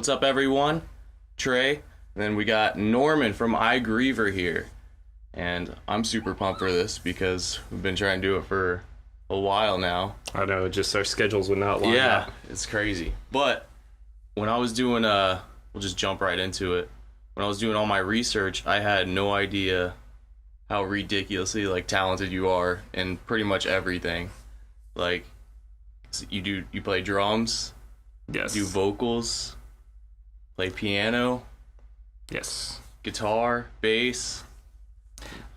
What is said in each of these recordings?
What's up, everyone? Trey. And then we got Norman from Griever here. And I'm super pumped for this because we've been trying to do it for a while now. I know, just our schedules would not line up. Yeah, it's crazy. But when I was doing, we'll just jump right into it. When I was doing all my research, I had no idea how ridiculously, like, talented you are in pretty much everything. Like, you play drums. Yes. Do vocals. Play piano. Yes. Guitar, bass.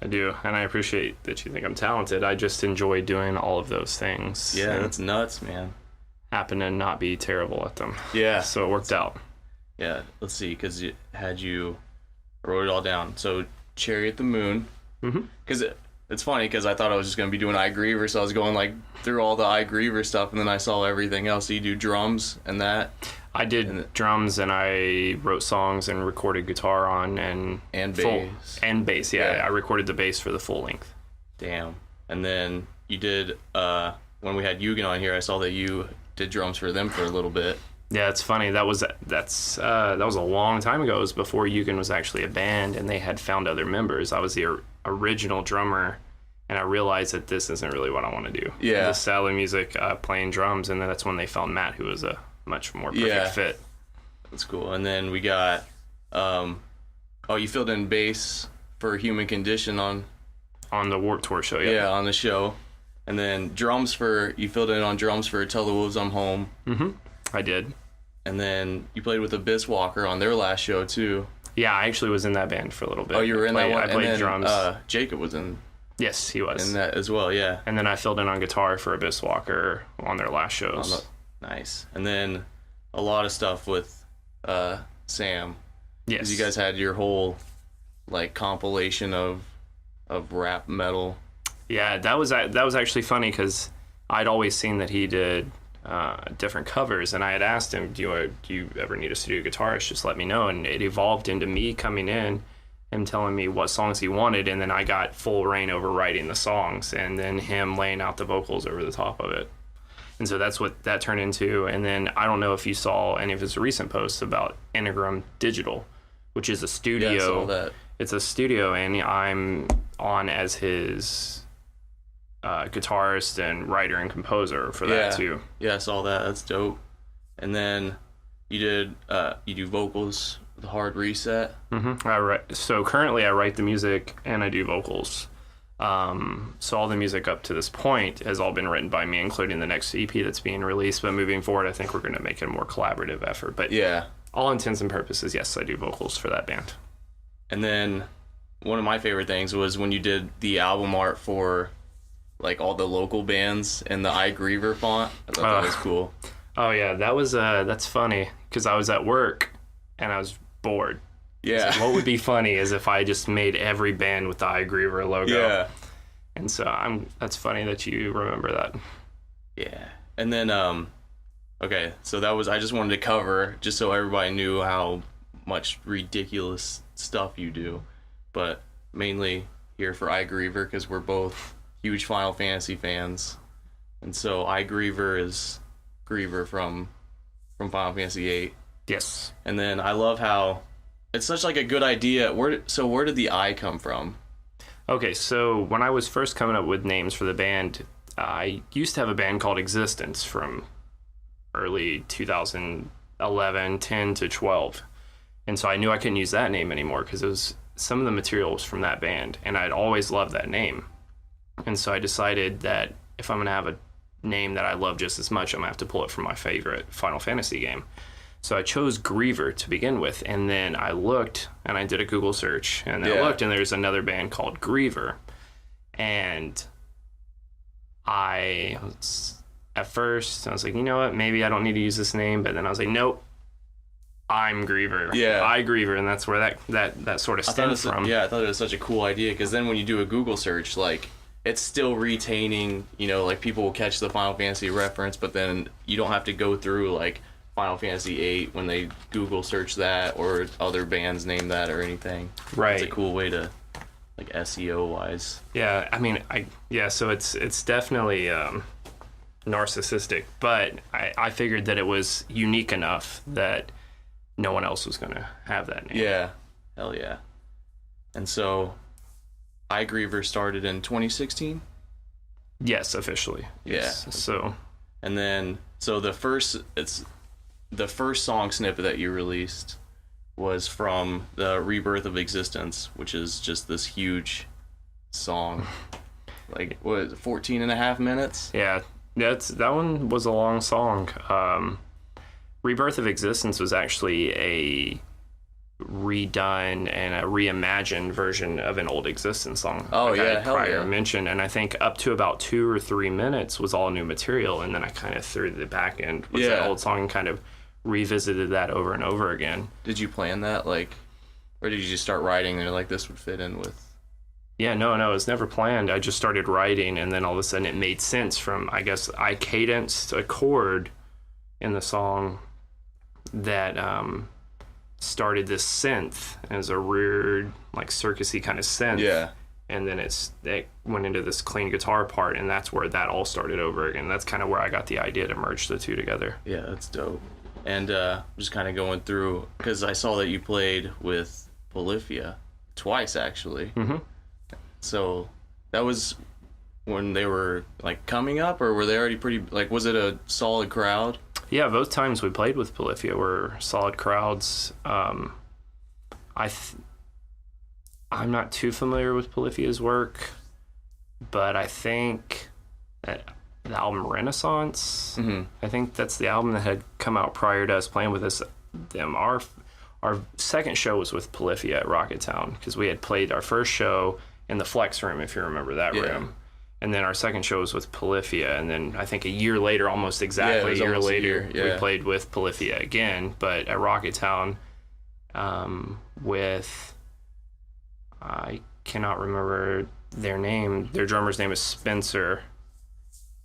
I do, and I appreciate that you think I'm talented. I just enjoy doing all of those things. Yeah, that's nuts, man. Happen to not be terrible at them. Yeah. So it worked out. Yeah, let's see, because you wrote it all down. So, Cherry at the Moon. Mm-hmm. Because it's funny, because I thought I was just going to be doing Griever, so I was going, like, through all the Griever stuff, and then I saw everything else. So you do drums and that. I did drums, and I wrote songs and recorded guitar on, and bass. And bass, yeah. I recorded the bass for the full length. Damn. And then you did, when we had Yugen on here, I saw that you did drums for them for a little bit. Yeah, it's funny. That was a long time ago. It was before Yugen was actually a band, and they had found other members. I was the original drummer, and I realized that this isn't really what I want to do. Yeah. The style of music, playing drums, and then that's when they found Matt, who was a much more perfect fit. That's cool. And then we got, you filled in bass for Human Condition on the Warped Tour show. Yeah, on the show. And then you filled in on drums for Tell the Wolves I'm Home. Mm-hmm. I did. And then you played with Abyss Walker on their last show too. Yeah, I actually was in that band for a little bit. Oh, you were in that one? I played drums. Jacob was in. Yes, he was. In that as well, yeah. And then I filled in on guitar for Abyss Walker on their last shows. Nice. And then a lot of stuff with Sam. Yes. Because you guys had your whole, like, compilation of rap metal. Yeah, that was actually funny because I'd always seen that he did different covers, and I had asked him, do you ever need a studio guitarist? Just let me know. And it evolved into me coming in, him telling me what songs he wanted, and then I got full reign over writing the songs, and then him laying out the vocals over the top of it. And so that's what that turned into. And then I don't know if you saw any of his recent posts about Integrum Digital, which is a studio. Yeah, I saw that. It's a studio, and I'm on as his guitarist and writer and composer for that too. Yeah, I saw that. That's dope. And then you do vocals with Hard Reset. Mm-hmm. So currently I write the music and I do vocals. So all the music up to this point has all been written by me, including the next EP that's being released. But moving forward, I think we're going to make it a more collaborative effort. But yeah, all intents and purposes, yes, I do vocals for that band. And then one of my favorite things was when you did the album art for, like, all the local bands in the Griever font. I thought that was cool. Oh yeah, that's funny because I was at work and I was bored. Yeah. So what would be funny is if I just made every band with the Griever logo. Yeah. And so that's funny that you remember that. Yeah. And then okay, so I just wanted to cover just so everybody knew how much ridiculous stuff you do, but mainly here for Griever because we're both huge Final Fantasy fans, and so Griever is Griever from Final Fantasy VIII. Yes. And then I love how it's such, like, a good idea. Where did the I come from? Okay, so when I was first coming up with names for the band, I used to have a band called Existence from early 2011, 10 to 12. And so I knew I couldn't use that name anymore because it was some of the material was from that band, and I'd always loved that name. And so I decided that if I'm going to have a name that I love just as much, I'm going to have to pull it from my favorite Final Fantasy game. So I chose Griever to begin with, and then I looked, and I did a Google search, and I looked, and there's another band called Griever. And at first, I was like, you know what, maybe I don't need to use this name, but then I was like, nope, I'm Griever. Yeah. Griever, and that's where that sort of stemmed from. Yeah, I thought it was such a cool idea, because then when you do a Google search, like, it's still retaining, like, people will catch the Final Fantasy reference, but then you don't have to go through, like, Final Fantasy VIII when they Google search that or other bands name that or anything. Right. It's a cool way to, like, SEO wise. Yeah, I mean, so it's definitely narcissistic, but I figured that it was unique enough that no one else was going to have that name. Yeah. Hell yeah. And so Griever started in 2016? Yes, officially. Yes. Yeah. So, and then the first song snippet that you released was from the Rebirth of Existence, which is just this huge song. Like, what is it, 14 and a half minutes? Yeah, that one was a long song. Rebirth of Existence was actually a redone and a reimagined version of an old Existence song. Oh, like yeah, I hell prior yeah. mentioned, and I think up to about 2 or 3 minutes was all new material, and then I kind of threw the back end with that old song and kind of revisited that over and over again. Did you plan that, like, or did you just start writing and you're like, this would fit in with? Yeah, no, it was never planned. I just started writing, and then all of a sudden it made sense from, I guess, I cadenced a chord in the song that started this synth as a weird, like, circusy kind of synth. Yeah. And then it went into this clean guitar part, and that's where that all started over again. That's kind of where I got the idea to merge the two together. Yeah, that's dope. And just kind of going through, because I saw that you played with Polyphia twice, actually. Mm-hmm. So that was when they were, like, coming up, or were they already pretty, like, was it a solid crowd? Yeah, both times we played with Polyphia were solid crowds. I'm not too familiar with Polyphia's work, but I think that the album Renaissance, I think that's the album that had come out prior to us playing with them. Our second show was with Polyphia at Rocketown, because we had played our first show in the Flex Room, if you remember that room. And then our second show was with Polyphia, and then I think a year later, almost exactly a year later, we played with Polyphia again, but at Rocketown with, I cannot remember their name. Their drummer's name is Spencer,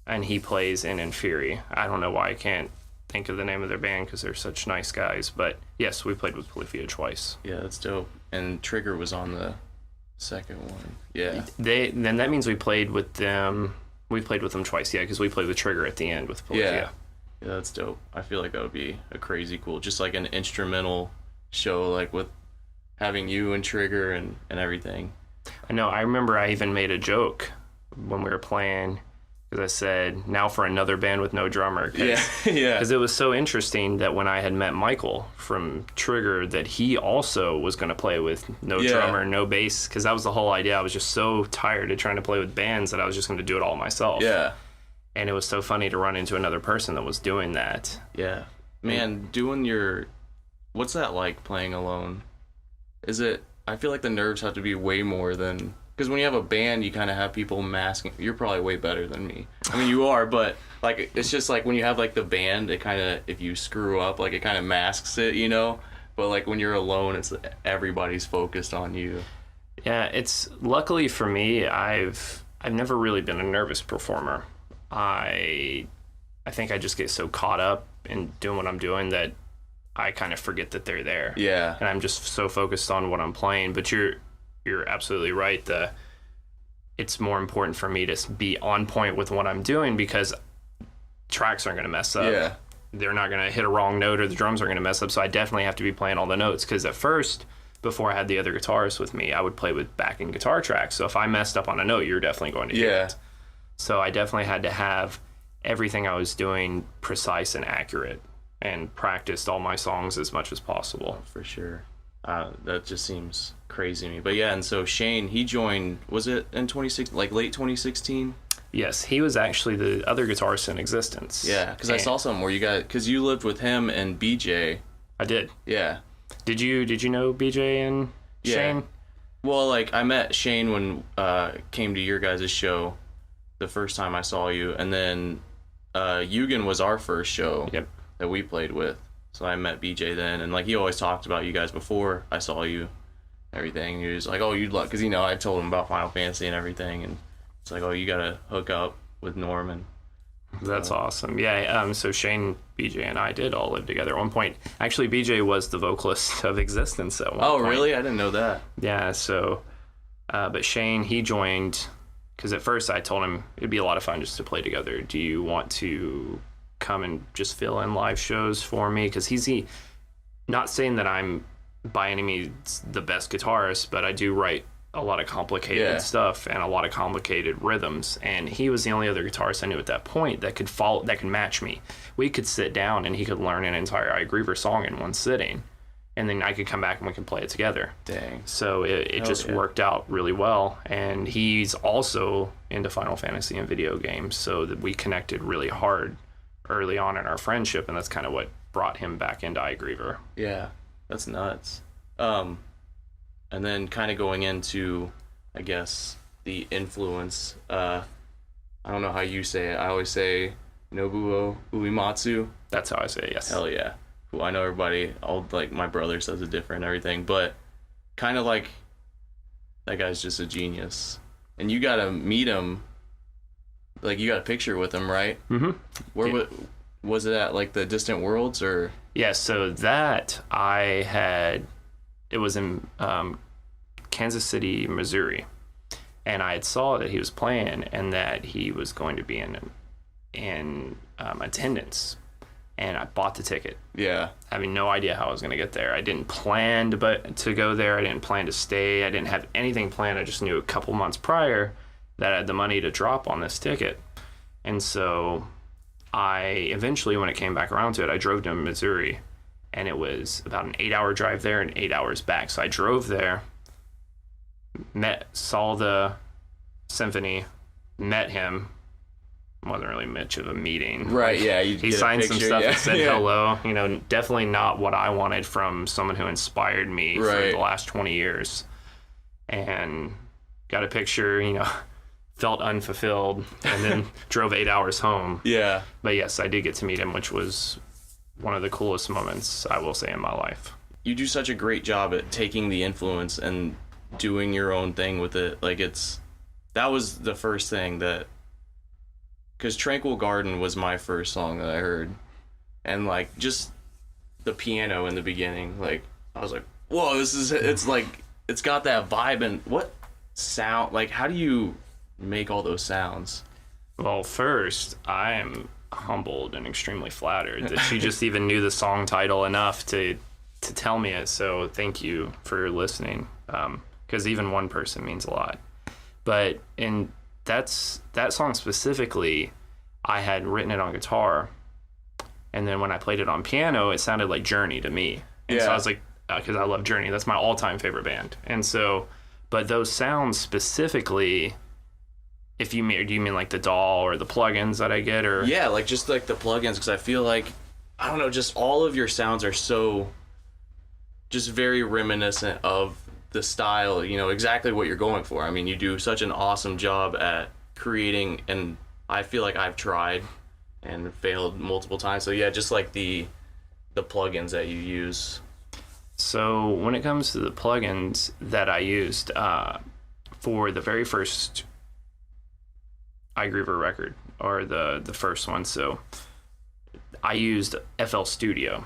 and he plays in Inferi. I don't know why I can't think of the name of their band, because they're such nice guys, but yes, we played with Polyphia twice. Yeah, that's dope. And Trigger was on the second one. Yeah. Then that means we played with them. We played with them twice, yeah, because we played with Trigger at the end with Polyphia. Yeah, that's dope. I feel like that would be a crazy cool, just like an instrumental show, like with having you and Trigger and everything. I know. I remember I even made a joke when we were playing, because I said, now for another band with no drummer. Yeah. Because it was so interesting that when I had met Michael from Trigger, that he also was going to play with no drummer, no bass, because that was the whole idea. I was just so tired of trying to play with bands that I was just going to do it all myself. Yeah. And it was so funny to run into another person that was doing that. Yeah. Man, what's that like, playing alone? I feel like the nerves have to be way more than, because when you have a band, you kind of have people masking. You're probably way better than me. I mean, you are, but, like, it's just like when you have, like, the band, it kind of, if you screw up, like, it kind of masks it, you know? But, like, when you're alone, it's everybody's focused on you. Yeah, it's, luckily for me, I've never really been a nervous performer. I think I just get so caught up in doing what I'm doing that I kind of forget that they're there. Yeah. And I'm just so focused on what I'm playing. But you're absolutely right. It's more important for me to be on point with what I'm doing, because tracks aren't going to mess up. Yeah. They're not going to hit a wrong note, or the drums are going to mess up. So I definitely have to be playing all the notes, because at first, before I had the other guitarists with me, I would play with backing guitar tracks. So if I messed up on a note, you're definitely going to hear it. So I definitely had to have everything I was doing precise and accurate, and practiced all my songs as much as possible. For sure. That just seems crazy to me. But yeah, and so Shane, he joined, was it in 2016, like late 2016? Yes, he was actually the other guitarist in existence. Yeah, because I saw something where because you lived with him and BJ. I did. Yeah. Did you know BJ and Shane? Well, like, I met Shane when came to your guys' show the first time I saw you, and then Eugen was our first show that we played with. So I met BJ then, and, like, he always talked about you guys before I saw you, everything. He was like, oh, you'd love, because, you know, I told him about Final Fantasy and everything, and it's like, oh, you gotta hook up with Norman. That's awesome. Yeah, so Shane, BJ, and I did all live together at one point. Actually, BJ was the vocalist of Existence at one point. Oh, really? I didn't know that. Yeah, so, but Shane, he joined, because at first I told him it'd be a lot of fun just to play together. Do you want to come and just fill in live shows for me? Because not saying that I'm by any means the best guitarist, but I do write a lot of complicated stuff and a lot of complicated rhythms. And he was the only other guitarist I knew at that point that could match me. We could sit down and he could learn an entire I Griever song in one sitting. And then I could come back and we could play it together. Dang. So it just worked out really well. And he's also into Final Fantasy and video games, so that we connected really hard early on in our friendship, and that's kind of what brought him back into I Griever. Yeah, that's nuts. And then kind of going into, I guess, the influence. I don't know how you say it. I always say Nobuo Uematsu. That's how I say it, yes. Hell yeah. Who I know everybody, all like my brother says it different and everything, but kind of like that guy's just a genius. And you got to meet him. Like, you got a picture with him, right? Mm-hmm. Where was it at, like the Distant Worlds, or? Yeah, so that it was in Kansas City, Missouri, and I had saw that he was playing and that he was going to be in attendance, and I bought the ticket. Yeah. Having no idea how I was going to get there. I didn't plan to go there. I didn't plan to stay. I didn't have anything planned. I just knew a couple months prior that I had the money to drop on this ticket. And so I eventually, when it came back around to it, I drove to Missouri, and it was about an 8-hour drive there and 8 hours back. So I drove there, saw the symphony, met him. Wasn't really much of a meeting. Right, yeah. He signed some stuff and said hello. You know, definitely not what I wanted from someone who inspired me for the last 20 years. And got a picture, you know, felt unfulfilled, and then drove 8 hours home. Yeah. But yes, I did get to meet him, which was one of the coolest moments, I will say, in my life. You do such a great job at taking the influence and doing your own thing with it. Like, that was the first thing that, because Tranquil Garden was my first song that I heard, and like just the piano in the beginning, like I was like, whoa, it's like, it's got that vibe. And what sound, like, how do you make all those sounds? Well, first, I am humbled and extremely flattered that she just even knew the song title enough to tell me it. So thank you for listening, because even one person means a lot. But that song specifically, I had written it on guitar, and then when I played it on piano, it sounded like Journey to me. And so I was like, because I love Journey, that's my all-time favorite band. And so, but those sounds specifically, do you mean like the DAW or the plugins that I get, or? Yeah, like just like the plugins, because I feel like, I don't know, just all of your sounds are so, just very reminiscent of the style, you know, exactly what you're going for. I mean, you do such an awesome job at creating, and I feel like I've tried and failed multiple times. So yeah, just like the plugins that you use. So when it comes to the plugins that I used for the very first I Griever record, or the first one, so I used FL Studio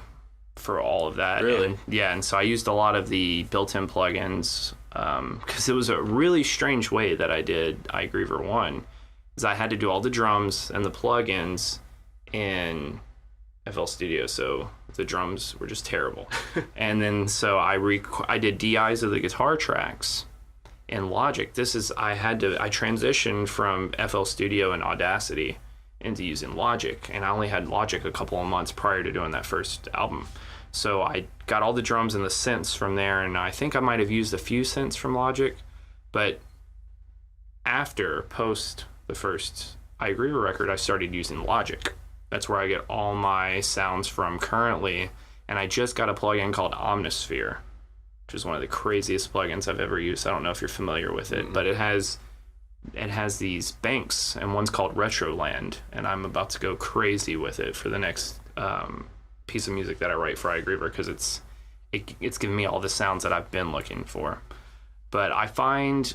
for all of that. Really? And so I used a lot of the built-in plugins, because it was a really strange way that I did I Griever 1, is I had to do all the drums and the plugins in FL Studio, so the drums were just terrible. And then so I did DIs of the guitar tracks in Logic. I transitioned from FL Studio and Audacity into using Logic, and I only had Logic a couple of months prior to doing that first album. So I got all the drums and the synths from there, and I think I might have used a few synths from Logic, but post the first I Griever record, I started using Logic. That's where I get all my sounds from currently, and I just got a plugin called Omnisphere, which is one of the craziest plugins I've ever used. I don't know if you're familiar with it, but it has these banks, and one's called Retroland, and I'm about to go crazy with it for the next piece of music that I write for I Griever, because it's giving me all the sounds that I've been looking for. But I find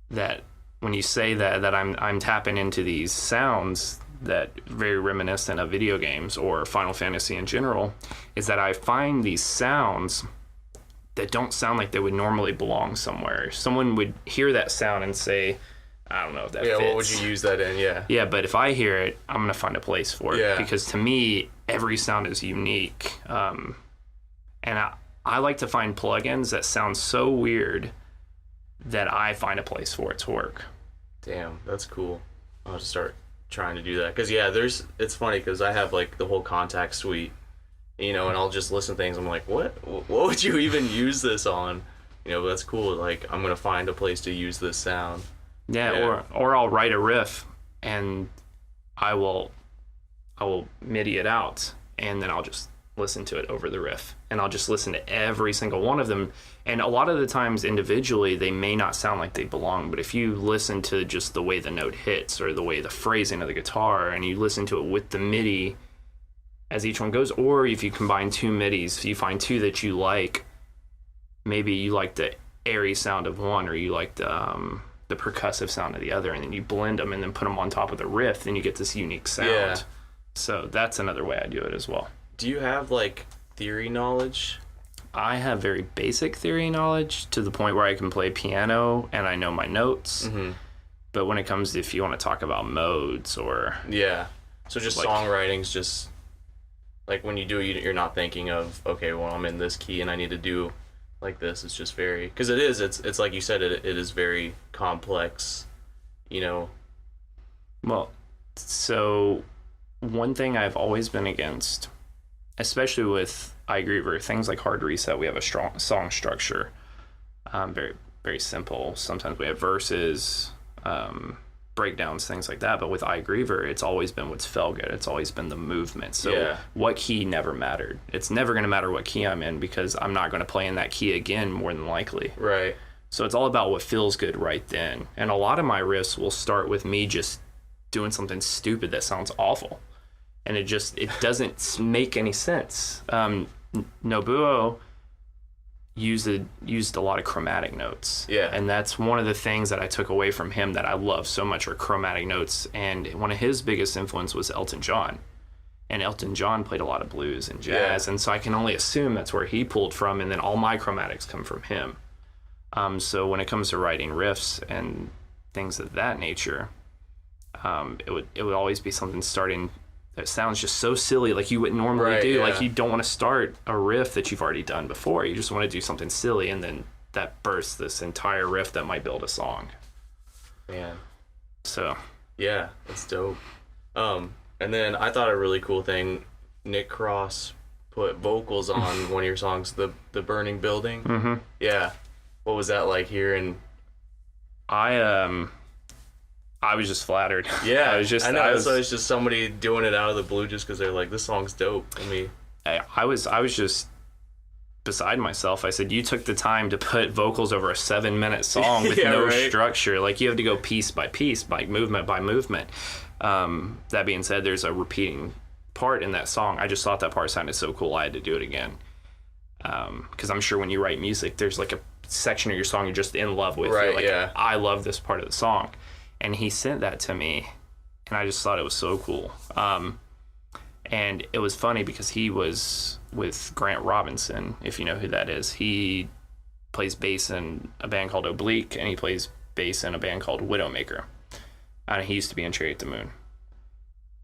that when you say that I'm tapping into these sounds that very reminiscent of video games or Final Fantasy in general, is that I find these sounds that don't sound like they would normally belong somewhere. Someone would hear that sound and say, I don't know if that fits. Yeah, what would you use that in? Yeah. Yeah, but if I hear it, I'm going to find a place for it. Yeah. Because to me, every sound is unique. And I like to find plugins that sound so weird that I find a place for it to work. Damn, that's cool. I'll just start trying to do that. Because, yeah, it's funny because I have, like, the whole Contact Suite, you know, and I'll just listen to things. I'm like, what would you even use this on? You know, but that's cool. Like, I'm going to find a place to use this sound. Yeah, or I'll write a riff and I will MIDI it out, and then I'll just listen to it over the riff, and I'll just listen to every single one of them. And a lot of the times individually they may not sound like they belong, but if you listen to just the way the note hits or the way the phrasing of the guitar, and you listen to it with the MIDI as each one goes, or if you combine two MIDIs, if you find two that you like, maybe you like the airy sound of one, or you like the percussive sound of the other, and then you blend them and then put them on top of the riff, then you get this unique sound. Yeah. So that's another way I do it as well. Do you have, like, theory knowledge? I have very basic theory knowledge to the point where I can play piano and I know my notes. Mm-hmm. But when it comes to, if you want to talk about modes or... Yeah. So just like, songwriting's just... Like, when you do it, you're not thinking of, okay, well, I'm in this key and I need to do like this. It's just very... Because it's like you said, it is very complex, you know? Well, so one thing I've always been against, especially with Griever, things like Hard Reset, we have a strong song structure. Very, very simple. Sometimes we have verses, breakdowns, things like that. But with Griever, it's always been what's felt good. It's always been the movement. So what key never mattered. It's never going to matter what key I'm in, because I'm not going to play in that key again, more than likely. Right. So it's all about what feels good right then. And a lot of my riffs will start with me just doing something stupid that sounds awful. And it doesn't make any sense. Nobuo used a lot of chromatic notes. Yeah. And that's one of the things that I took away from him that I love so much, are chromatic notes. And one of his biggest influence was Elton John. And Elton John played a lot of blues and jazz. Yeah. And so I can only assume that's where he pulled from. And then all my chromatics come from him. So when it comes to writing riffs and things of that nature, it would always be something starting that sounds just so silly, like you wouldn't normally do. Yeah. Like, you don't want to start a riff that you've already done before. You just want to do something silly, and then that bursts this entire riff that might build a song. Man. So. Yeah, that's dope. And then I thought a really cool thing, Nick Cross put vocals on one of your songs, the Burning Building. Mm-hmm. Yeah. What was that like hearing? I was just flattered. Yeah, I know. So it's just somebody doing it out of the blue just because they're like, this song's dope. I was just beside myself. I said, you took the time to put vocals over a 7-minute song with no structure. Like, you have to go piece by piece, by movement by movement. That being said, there's a repeating part in that song. I just thought that part sounded so cool, I had to do it again. Because I'm sure when you write music, there's like a section of your song you're just in love with. Right, you're like, yeah. I love this part of the song. And he sent that to me, and I just thought it was so cool. And it was funny because he was with Grant Robinson, if you know who that is. He plays bass in a band called Oblique, and he plays bass in a band called Widowmaker. And he used to be in Cherry at the Moon.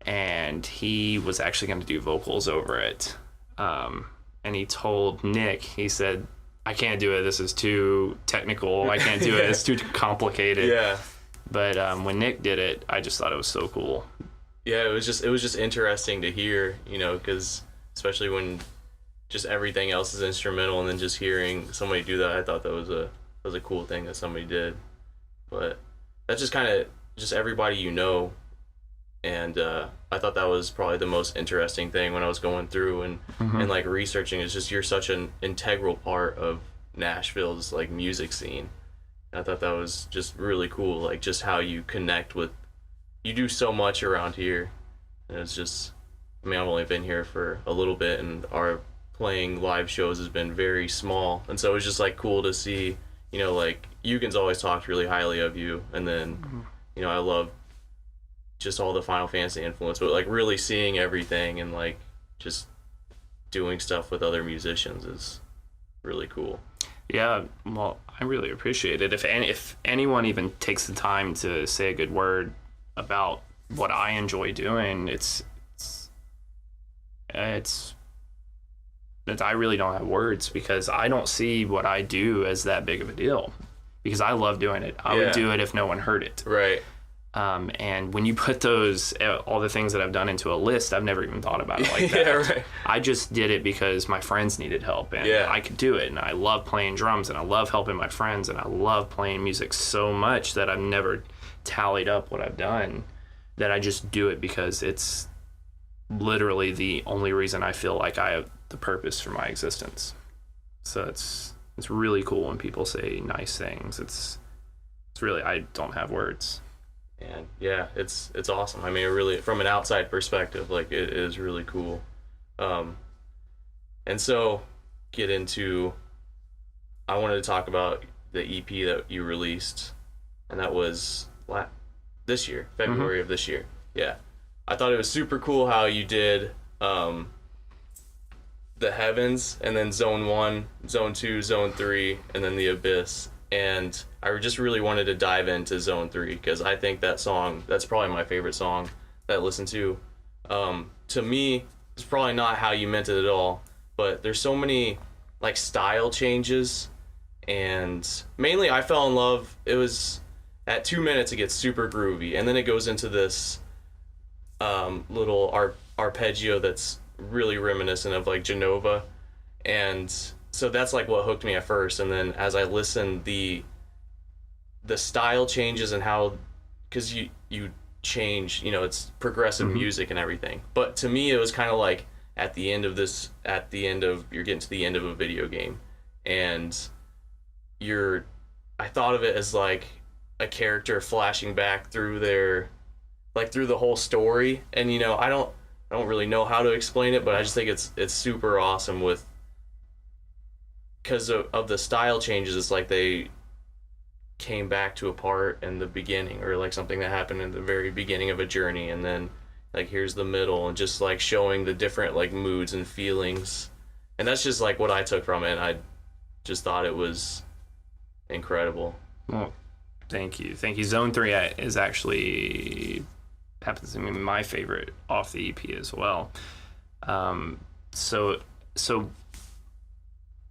And he was actually going to do vocals over it. And he told Nick, he said, I can't do it. This is too technical. I can't do it. It's too complicated. Yeah. But when Nick did it, I just thought it was so cool. Yeah, it was just interesting to hear, you know, because especially when just everything else is instrumental, and then just hearing somebody do that, I thought that was a cool thing that somebody did. But that's just kind of just everybody you know, and I thought that was probably the most interesting thing when I was going through and like researching. It's just, you're such an integral part of Nashville's like music scene. I thought that was just really cool, like just how you connect with, you do so much around here, and it's just, I mean, I've only been here for a little bit, and our playing live shows has been very small, and so it was just like cool to see, you know, like Eugen's always talked really highly of you, and then, you know, I love just all the Final Fantasy influence, but like really seeing everything and like just doing stuff with other musicians is really cool. Yeah, well, I really appreciate it. If anyone even takes the time to say a good word about what I enjoy doing, it's that I really don't have words, because I don't see what I do as that big of a deal, because I love doing it. I would do it if no one heard it. Right. And when you put those, all the things that I've done into a list, I've never even thought about it like that. Yeah, right. I just did it because my friends needed help, and I could do it. And I love playing drums, and I love helping my friends, and I love playing music so much that I've never tallied up what I've done, that I just do it because it's literally the only reason I feel like I have the purpose for my existence. So it's really cool when people say nice things. It's really, I don't have words. And yeah, it's awesome. I mean, it really, from an outside perspective, like, it is really cool. And so I wanted to talk about the EP that you released, and that was this year, February of this year. Yeah. I thought it was super cool how you did the Heavens, and then Zone 1, Zone 2, Zone 3, and then the Abyss. And I just really wanted to dive into Zone 3, because I think that song, that's probably my favorite song that I listen to. To me, it's probably not how you meant it at all, but there's so many like style changes, and mainly I fell in love. It was at 2 minutes it gets super groovy, and then it goes into this little arpeggio that's really reminiscent of like Genova, and so that's like what hooked me at first. And then as I listened, the style changes, and how, because you change, you know, it's progressive music and everything. But to me, it was kind of like you're getting to the end of a video game, and I thought of it as like a character flashing back through through the whole story. And you know, I don't really know how to explain it, but I just think it's super awesome because of the style changes. It's like they came back to a part in the beginning, or like something that happened in the very beginning of a journey, and then like here's the middle, and just like showing the different like moods and feelings. And that's just like what I took from it, and I just thought it was incredible. Well, thank you. Zone 3 is actually happens to be my favorite off the EP as well. So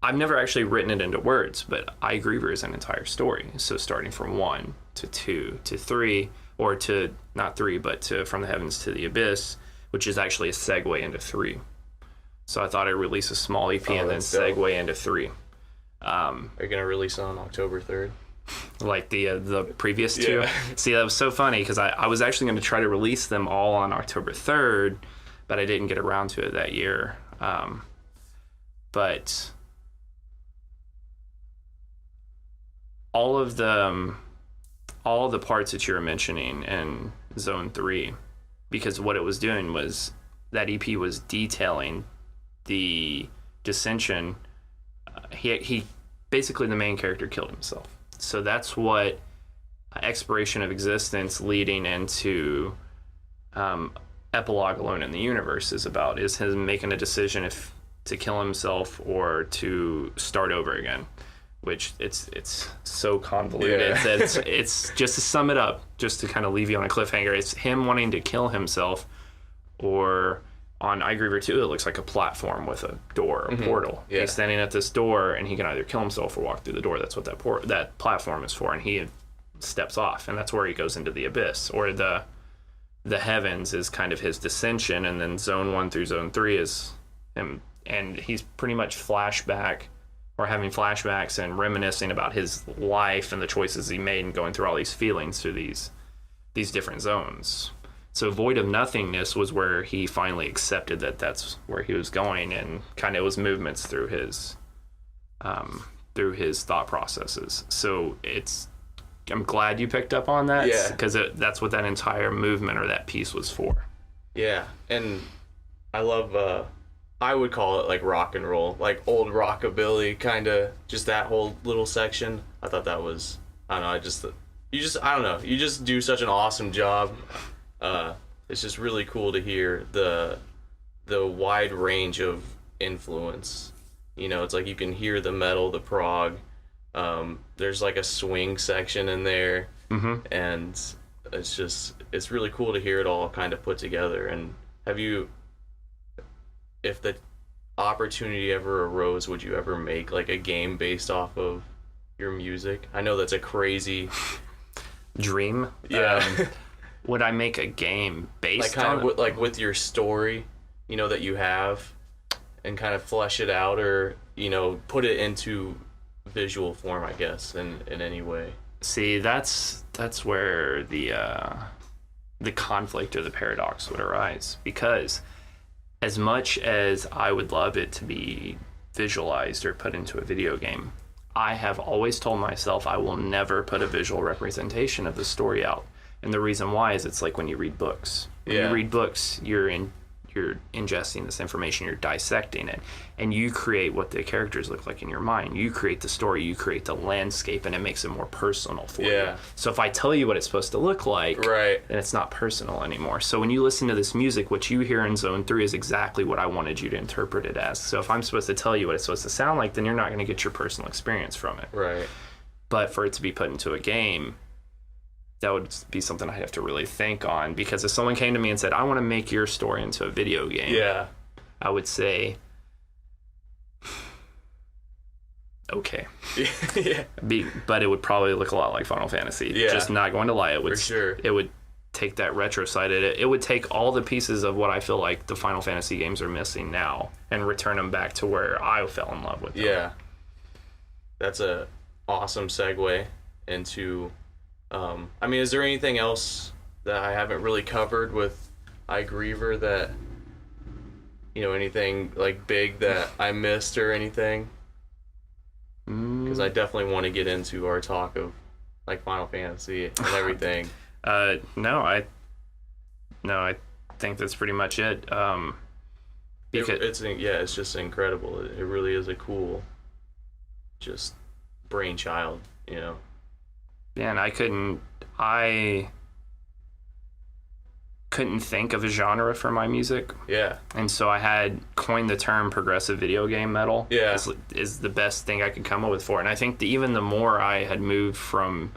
I've never actually written it into words, but I Griever is an entire story. So starting from 1 to 2 to 3, or to not 3, but to From the Heavens to the Abyss, which is actually a segue into 3. So I thought I'd release a small EP and then segue into 3. Are you gonna release on October 3rd? Like the previous two? Yeah. See, that was so funny, because I was actually going to try to release them all on October 3rd, but I didn't get around to it that year. But all of the parts that you were mentioning in Zone 3, because what it was doing was that EP was detailing the dissension. He basically, the main character killed himself. So that's what Expiration of Existence leading into Epilogue Alone in the Universe is about, is him making a decision if to kill himself or to start over again, which it's so convoluted. Yeah. It's just to sum it up, just to kind of leave you on a cliffhanger, it's him wanting to kill himself, or on I Griever 2, it looks like a platform with a door, a portal. Yeah. He's standing at this door, and he can either kill himself or walk through the door. That's what that platform is for. And he steps off, and that's where he goes into the Abyss. Or the Heavens is kind of his dissension, and then Zone 1 through Zone 3 is him. And he's pretty much having flashbacks and reminiscing about his life and the choices he made, and going through all these feelings through these different zones. So Void of Nothingness was where he finally accepted that that's where he was going, and kind of was movements through his thought processes. So I'm glad you picked up on that, because that's what that entire movement or that piece was for. Yeah, and I love, I would call it like rock and roll, like old rockabilly, kind of, just that whole little section. I thought that was, I don't know, you just do such an awesome job. It's just really cool to hear the wide range of influence. You know, it's like you can hear the metal, the prog. There's like a swing section in there, and it's really cool to hear it all kind of put together. And opportunity ever arose, would you ever make like a game based off of your music? I know that's a crazy dream. Yeah. Would I make a game based like kind on of like with your story, that you have, and kind of flesh it out, or put it into visual form, I guess, in any way. See, that's where the conflict or the paradox would arise, because as much as I would love it to be visualized or put into a video game, I have always told myself I will never put a visual representation of the story out. And the reason why is it's like when you read books. When you read books, you're ingesting this information, you're dissecting it, and you create what the characters look like in your mind. You create the story, you create the landscape, and it makes it more personal for you. So if I tell you what it's supposed to look like, then it's not personal anymore. So when you listen to this music, what you hear in Zone 3 is exactly what I wanted you to interpret it as. So if I'm supposed to tell you what it's supposed to sound like, then you're not going to get your personal experience from it. Right. But for it to be put into a game, that would be something I'd have to really think on, because if someone came to me and said, I want to make your story into a video game, I would say, okay. But it would probably look a lot like Final Fantasy. Just not going to lie. It would, for sure. It would take that retro side. It would take all the pieces of what I feel like the Final Fantasy games are missing now and return them back to where I fell in love with them. Yeah. That's a awesome segue into... I mean, is there anything else that I haven't really covered with Griever that, anything like big that I missed or anything? Because I definitely want to get into our talk of like Final Fantasy and everything. No, I think that's pretty much it. Because it's just incredible. It really is a cool, just brainchild, Yeah, and I couldn't think of a genre for my music. Yeah. And so I had coined the term progressive video game metal. Yeah. Is the best thing I could come up with for it. And I think even the more I had moved from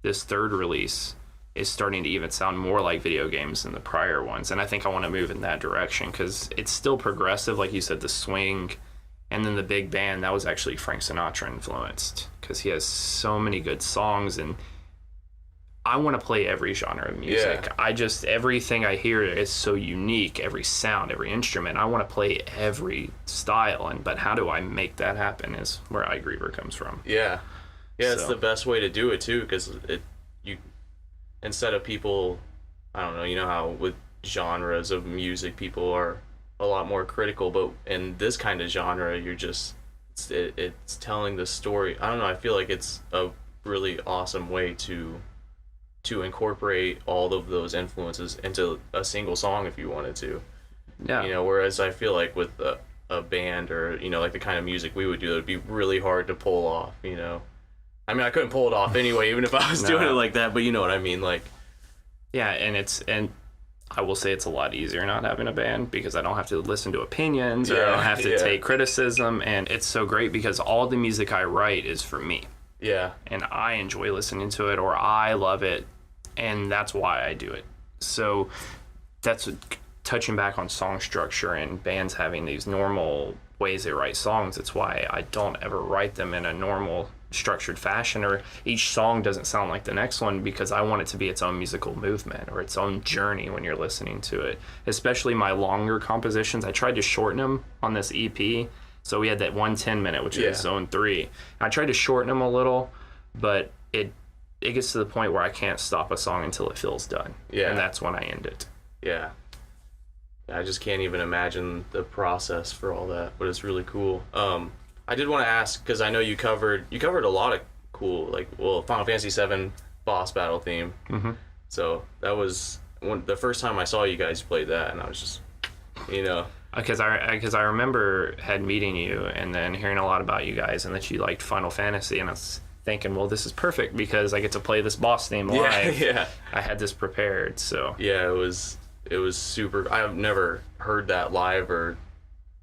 this third release is starting to even sound more like video games than the prior ones. And I think I want to move in that direction because it's still progressive, like you said, the swing. And then the big band, that was actually Frank Sinatra influenced because he has so many good songs. And I want to play every genre of music. Yeah. Everything I hear is so unique. Every sound, every instrument. I want to play every style. But how do I make that happen is where Griever comes from. Yeah. Yeah, it's the best way to do it too, because instead of people, I don't know, you know how with genres of music people are a lot more critical, but in this kind of genre you're just it's telling the story. I don't know, I feel like it's a really awesome way to incorporate all of those influences into a single song if you wanted to. Yeah. Whereas I feel like with a band or like the kind of music we would do, it would be really hard to pull off. I mean, I couldn't pull it off anyway, even if I was doing it like that, but you know what I mean, like. Yeah, and I will say it's a lot easier not having a band because I don't have to listen to opinions or I don't have to take criticism, and it's so great because all the music I write is for me. Yeah. And I enjoy listening to it or I love it, and that's why I do it. So that's touching back on song structure and bands having these normal ways they write songs. It's why I don't ever write them in a normal structured fashion, or each song doesn't sound like the next one, because I want it to be its own musical movement or its own journey when you're listening to it. Especially my longer compositions, I tried to shorten them on this EP. So we had that 110 minute, which is Zone 3. I tried to shorten them a little, but it gets to the point where I can't stop a song until it feels done. Yeah. And that's when I end it. Yeah. I just can't even imagine the process for all that, but it's really cool. I did want to ask, because I know you covered a lot of cool, Final Fantasy VII boss battle theme. Mm-hmm. So that was the first time I saw you guys play that, and I was just, Because I remember meeting you and then hearing a lot about you guys and that you liked Final Fantasy, and I was thinking, well, this is perfect because I get to play this boss theme live. Yeah. I had this prepared, so. Yeah, it was super. I've never heard that live or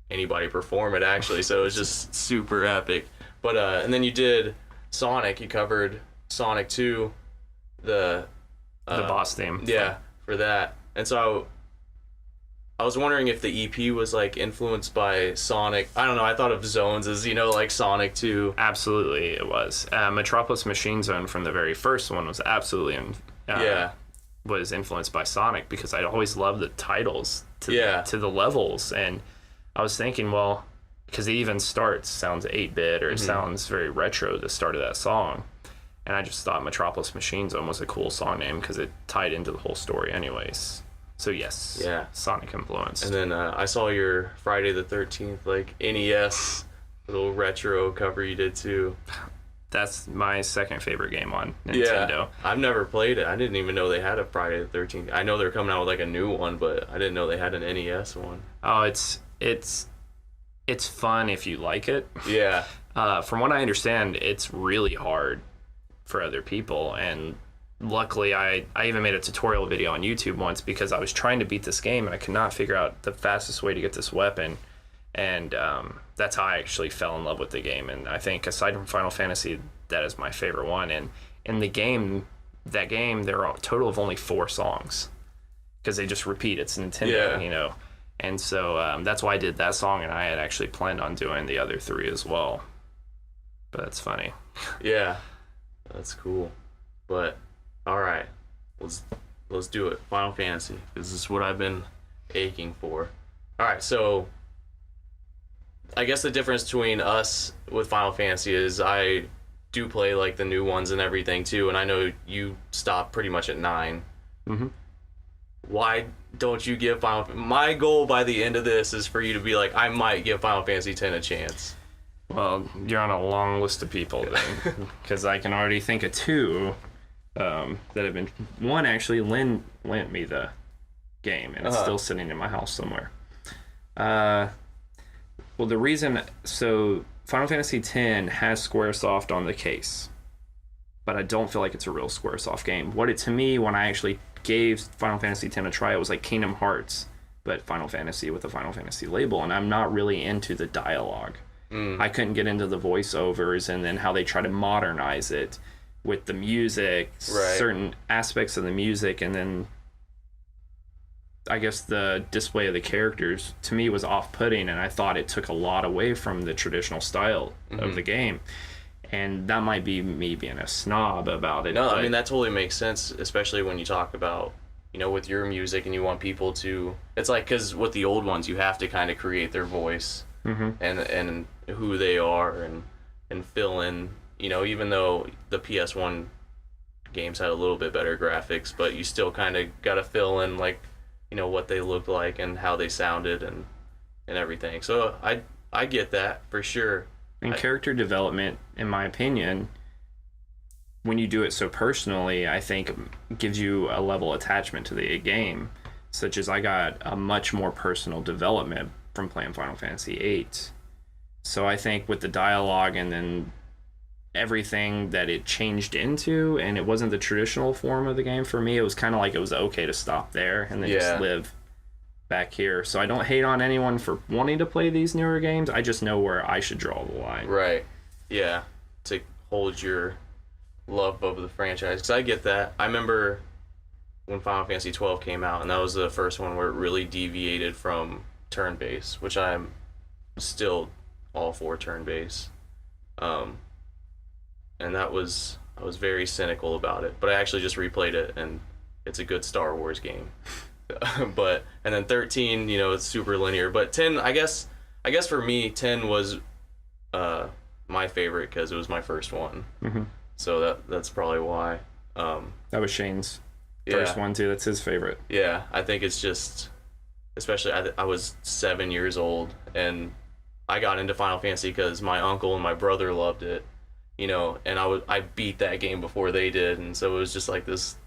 anybody perform it actually, so it was just super epic. But and then you did Sonic. You covered Sonic 2, the boss theme. Yeah, for that. And so I was wondering if the EP was like influenced by Sonic. I don't know. I thought of Zones as, like Sonic 2. Absolutely, it was. Metropolis Machine Zone from the very first one was absolutely was influenced by Sonic, because I always loved the titles to the levels, and I was thinking, well, because it even sounds 8-bit or sounds very retro, the start of that song, and I just thought Metropolis Machine Zone was a cool song name because it tied into the whole story anyways. So yes, Sonic influenced. And then I saw your Friday the 13th like NES little retro cover you did too. That's my second favorite game on Nintendo. Yeah, I've never played it. I didn't even know they had a Friday the 13th. I know they're coming out with like a new one, but I didn't know they had an NES one. Oh, it's fun if you like it. Yeah. From what I understand, it's really hard for other people, and luckily I even made a tutorial video on YouTube once because I was trying to beat this game and I could not figure out the fastest way to get this weapon, and that's how I actually fell in love with the game. And I think aside from Final Fantasy, that is my favorite one. And in the game, there are a total of only 4 songs because they just repeat. It's Nintendo, and so that's why I did that song, and I had actually planned on doing the other 3 as well, but that's funny. Yeah, that's cool. But all right, let's do it. Final Fantasy. This is what I've been aching for. All right, so I guess the difference between us with Final Fantasy is I do play like the new ones and everything too, and I know you stop pretty much at 9. Mm-hmm. Why don't you give My goal by the end of this is for you to be like, I might give Final Fantasy X a chance. Well, you're on a long list of people then, because I can already think of 2 that have been. One actually lent me the game, and it's still sitting in my house somewhere. Well, the reason, so Final Fantasy X has Squaresoft on the case, but I don't feel like it's a real Squaresoft game. To me, when I actually gave Final Fantasy X a try, it was like Kingdom Hearts, but Final Fantasy with a Final Fantasy label, and I'm not really into the dialogue. I couldn't get into the voiceovers and then how they try to modernize it with the music, certain aspects of the music, and then I guess the display of the characters to me was off-putting, and I thought it took a lot away from the traditional style of the game. And that might be me being a snob about it. No, I mean, that totally makes sense, especially when you talk about, with your music and you want people to... It's like, because with the old ones, you have to kind of create their voice and who they are and fill in, even though the PS1 games had a little bit better graphics, but you still kind of got to fill in, like, what they looked like and how they sounded and everything. So I get that for sure. And character development, in my opinion, when you do it so personally, I think gives you a level of attachment to the game, such as I got a much more personal development from playing Final Fantasy VIII. So I think with the dialogue and then everything that it changed into, and it wasn't the traditional form of the game for me, it was kind of like it was okay to stop there and then just live back here. So I don't hate on anyone for wanting to play these newer games. I just know where I should draw the line. Right. Yeah. To hold your love over the franchise. Because I get that. I remember when Final Fantasy 12 came out, and that was the first one where it really deviated from turn-based, which I'm still all for turn-based. And I was very cynical about it. But I actually just replayed it, and it's a good Star Wars game. And then 13, it's super linear. But 10, I guess for me, 10 was my favorite because it was my first one. So that's probably why. That was Shane's first one too. That's his favorite. Yeah, I think it's just, especially I was 7 years old and I got into Final Fantasy because my uncle and my brother loved it, and I beat that game before they did, and so it was just like this,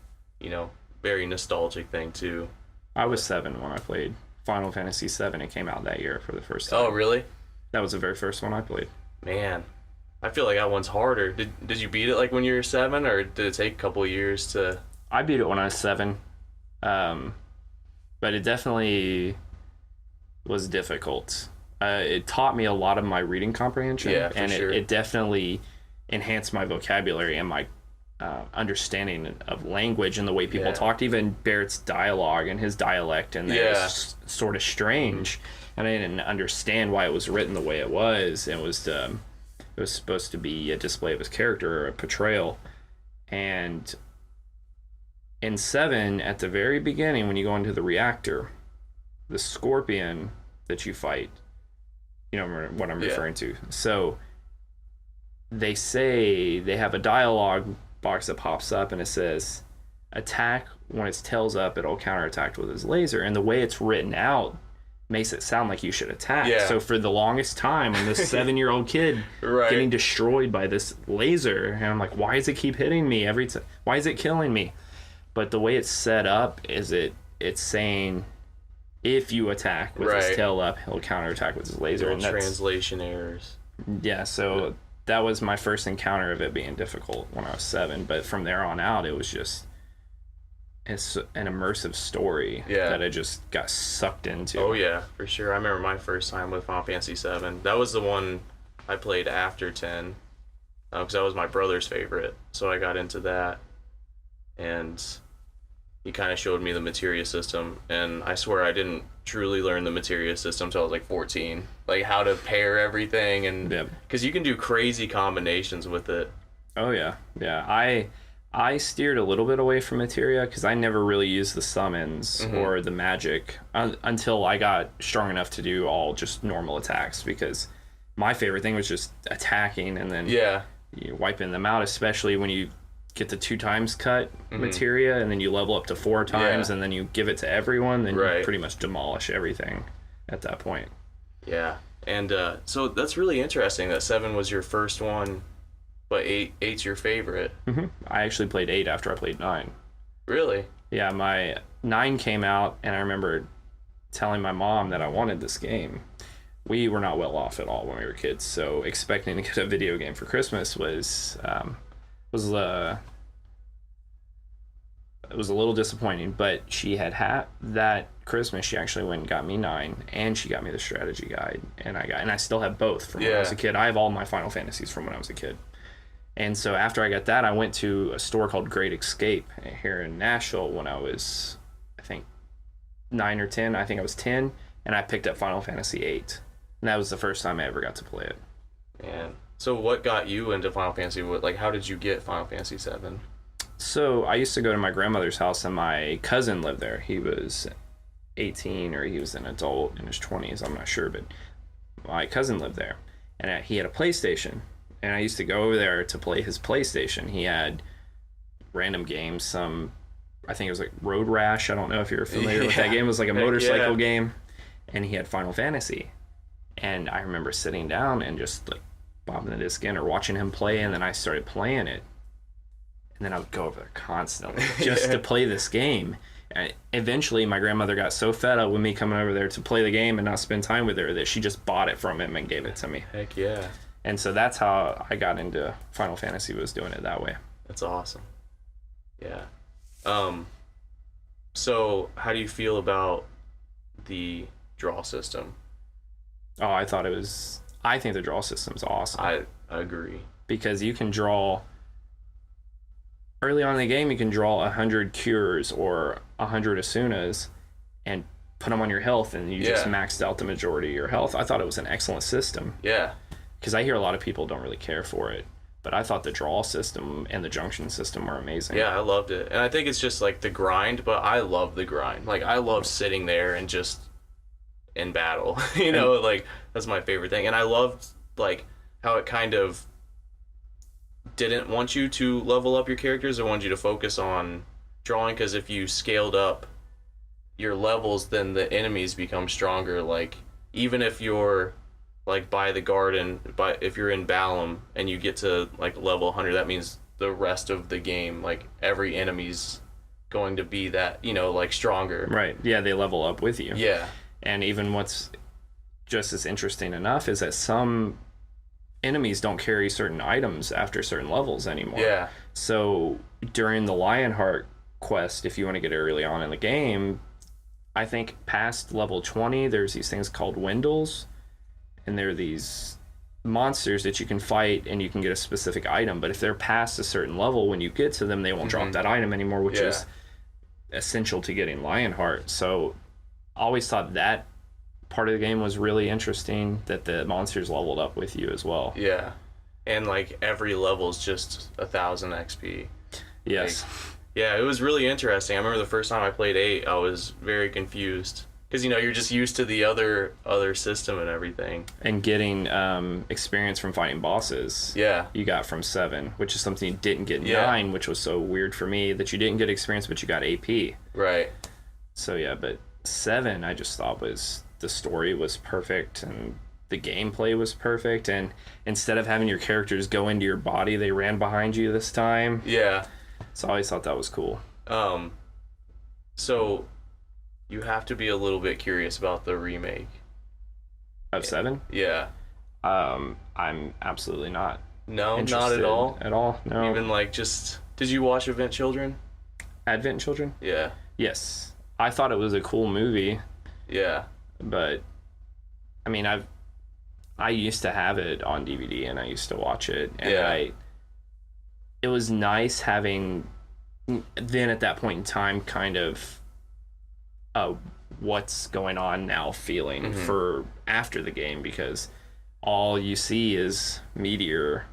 very nostalgic thing too. I was 7 when I played Final Fantasy VII. It came out that year for the first time. Oh, really? That was the very first one I played. Man, I feel like that one's harder. Did you beat it like when you were 7, or did it take a couple of years to... I beat it when I was 7. But it definitely was difficult. It taught me a lot of my reading comprehension. Yeah, for and sure. It definitely enhanced my vocabulary and my understanding of language and the way people Yeah. talked, even Barrett's dialogue and his dialect, and it's sort of strange. And I didn't understand why it was written the way it was. It was supposed to be a display of his character or a portrayal. And in 7, at the very beginning, when you go into the reactor, the scorpion that you fight, you know what I'm referring to. So they say they have a dialogue box that pops up and it says, attack when its tail's up, it'll counterattack with his laser. And the way it's written out makes it sound like you should attack. Yeah. So for the longest time, I'm this 7-year-old kid getting destroyed by this laser, and I'm like, why does it keep hitting me every time? Why is it killing me? But the way it's set up is it's saying if you attack with his tail up, he'll counterattack with his laser. And translation errors. Yeah, so that was my first encounter of it being difficult when I was 7. But from there on out, it was just it's an immersive story that I just got sucked into. Oh yeah, for sure. I remember my first time with Final Fantasy 7. That was the one I played after 10, because that was my brother's favorite. So I got into that, and he kind of showed me the materia system, and I swear I didn't truly learn the materia system until I was like 14, like how to pair everything, and because you can do crazy combinations with it. Oh yeah, I steered a little bit away from materia because I never really used the summons or the magic until I got strong enough to do all just normal attacks, because my favorite thing was just attacking and then you wiping them out, especially when you get the 2 times cut materia and then you level up to 4 times and then you give it to everyone, then you pretty much demolish everything at that point. Yeah. And so that's really interesting that 7 was your first one, but 8's your favorite. I actually played 8 after I played 9. Really? Yeah, my 9 came out, and I remember telling my mom that I wanted this game. We were not well off at all when we were kids, so expecting to get a video game for Christmas was it was a little disappointing. But she had that Christmas, she actually went and got me 9, and she got me the strategy guide, and I still have both from when I was a kid. I have all my Final Fantasies from when I was a kid. And so after I got that, I went to a store called Great Escape here in Nashville when I was, I think, 9 or 10. I think I was 10, and I picked up Final Fantasy VIII. And that was the first time I ever got to play it. Man. So what got you into Final Fantasy? How did you get Final Fantasy 7? So I used to go to my grandmother's house, and my cousin lived there. He was 18, or he was an adult in his 20s. I'm not sure, but my cousin lived there. And he had a PlayStation. And I used to go over there to play his PlayStation. He had random games. I think it was like Road Rash. I don't know if you're familiar with that game. It was like a motorcycle game. And he had Final Fantasy. And I remember sitting down and just like bobbing the disc in or watching him play. And then I started playing it. And then I would go over there constantly just to play this game. And eventually my grandmother got so fed up with me coming over there to play the game and not spend time with her that she just bought it from him and gave it to me. Heck yeah. And so that's how I got into Final Fantasy, was doing it that way. That's awesome. Yeah. So how do you feel about the draw system? Oh, I think the draw system's awesome. I agree. Because you can draw, early on in the game, you can draw 100 cures or 100 Asunas and put them on your health, and you just maxed out the majority of your health. I thought it was an excellent system. Yeah. Because I hear a lot of people don't really care for it, but I thought the draw system and the junction system were amazing. Yeah, I loved it. And I think it's just like the grind, but I love the grind. Like, I love sitting there and just in battle. Like, that's my favorite thing. And I loved, like, how it kind of didn't want you to level up your characters. It wanted you to focus on drawing, because if you scaled up your levels, then the enemies become stronger. Like, even if you're like by the garden, if you're in Balam and you get to like level 100, that means the rest of the game, like every enemy's going to be that, like stronger. Right. Yeah, they level up with you. Yeah. And even what's just as interesting enough is that some enemies don't carry certain items after certain levels anymore. Yeah. So during the Lionheart quest, if you want to get early on in the game, I think past level 20, there's these things called Wendels. And they're these monsters that you can fight and you can get a specific item, but if they're past a certain level, when you get to them, they won't drop that item anymore, which is essential to getting Lionheart. So I always thought that part of the game was really interesting, that the monsters leveled up with you as well. Yeah. And like every level is just 1,000 XP. Yes. Like, yeah, it was really interesting. I remember the first time I played 8, I was very confused. Because, you know, you're just used to the other system and everything. And getting experience from fighting bosses. Yeah. You got from 7, which is something you didn't get in 9, which was so weird for me, that you didn't get experience, but you got AP. Right. So, yeah, but 7, I just thought the story was perfect, and the gameplay was perfect, and instead of having your characters go into your body, they ran behind you this time. Yeah. So I always thought that was cool. So you have to be a little bit curious about the remake of 7. Yeah. I'm absolutely not. No, not at all. At all. No. Even like did you watch Advent Children? Advent Children? Yeah. Yes. I thought it was a cool movie. Yeah. But I mean, I used to have it on DVD and I used to watch it, and it was nice having then at that point in time kind of what's going on now feeling for after the game, because all you see is Meteor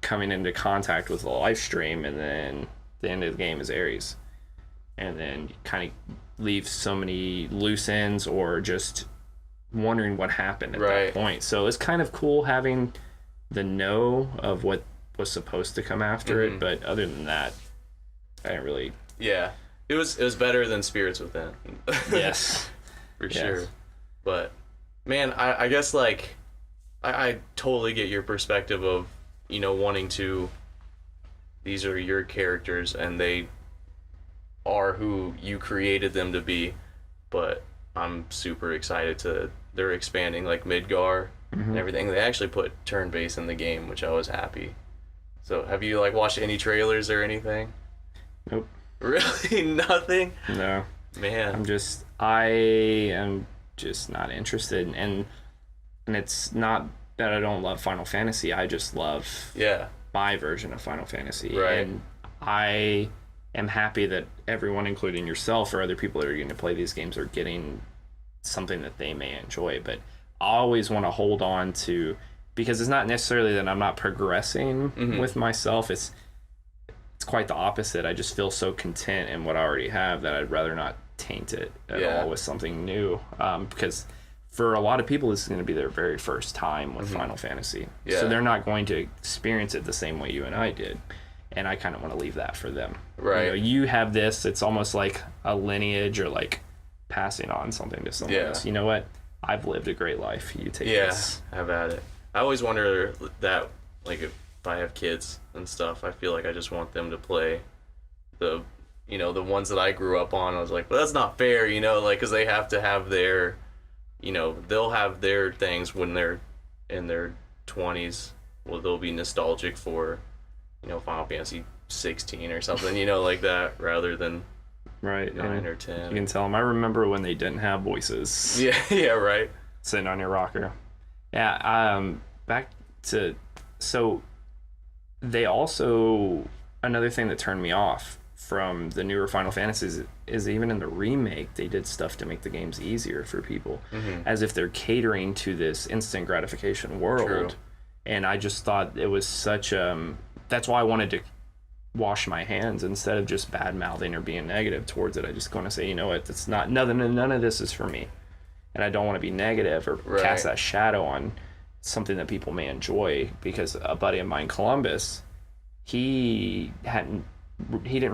coming into contact with the life stream, and then the end of the game is Ares, and then you kind of leave so many loose ends or just wondering what happened at that point. So it's kind of cool having the know of what was supposed to come after it, but other than that, I didn't really. Yeah, it was better than Spirits Within. Yes, for sure. But man, I guess like I totally get your perspective of, you know, wanting to. These are your characters and they are who you created them to be, but I'm super excited they're expanding like Midgar and everything. They actually put turn-based in the game, which I was happy. So have you like watched any trailers or anything? Nope. Really? Nothing? No. Man. I am just not interested, and it's not that I don't love Final Fantasy, I just love my version of Final Fantasy. Right. And I am happy that everyone, including yourself or other people that are going to play these games, are getting something that they may enjoy. But I always want to hold on to, because it's not necessarily that I'm not progressing with myself. It's quite the opposite. I just feel so content in what I already have that I'd rather not taint it at all with something new. Because for a lot of people, this is going to be their very first time with Final Fantasy. So they're not going to experience it the same way you and I did. And I kind of want to leave that for them. Right. You know, you have this, it's almost like a lineage or like passing on something to someone else. You know what? I've lived a great life. You take this. Yeah, have at it. I always wonder that, like, if I have kids and stuff, I feel like I just want them to play the ones that I grew up on. I was like, but that's not fair, you know, like, because they have to have their, you know, they'll have their things when they're in their 20s. Well, they'll be nostalgic for, you know, Final Fantasy 16 or something, you know, like that, rather than 9 or 10. You can tell them, I remember when they didn't have voices. Yeah, right. Sitting on your rocker. Yeah, back to, so they also, another thing that turned me off from the newer Final Fantasies is even in the remake, they did stuff to make the games easier for people, as if they're catering to this instant gratification world. True. And I just thought it was such that's why I wanted to wash my hands instead of just bad mouthing or being negative towards it. I just want to say, you know what, it's not, none of this is for me, and I don't want to be negative or cast that shadow on something that people may enjoy. Because a buddy of mine, Columbus, he didn't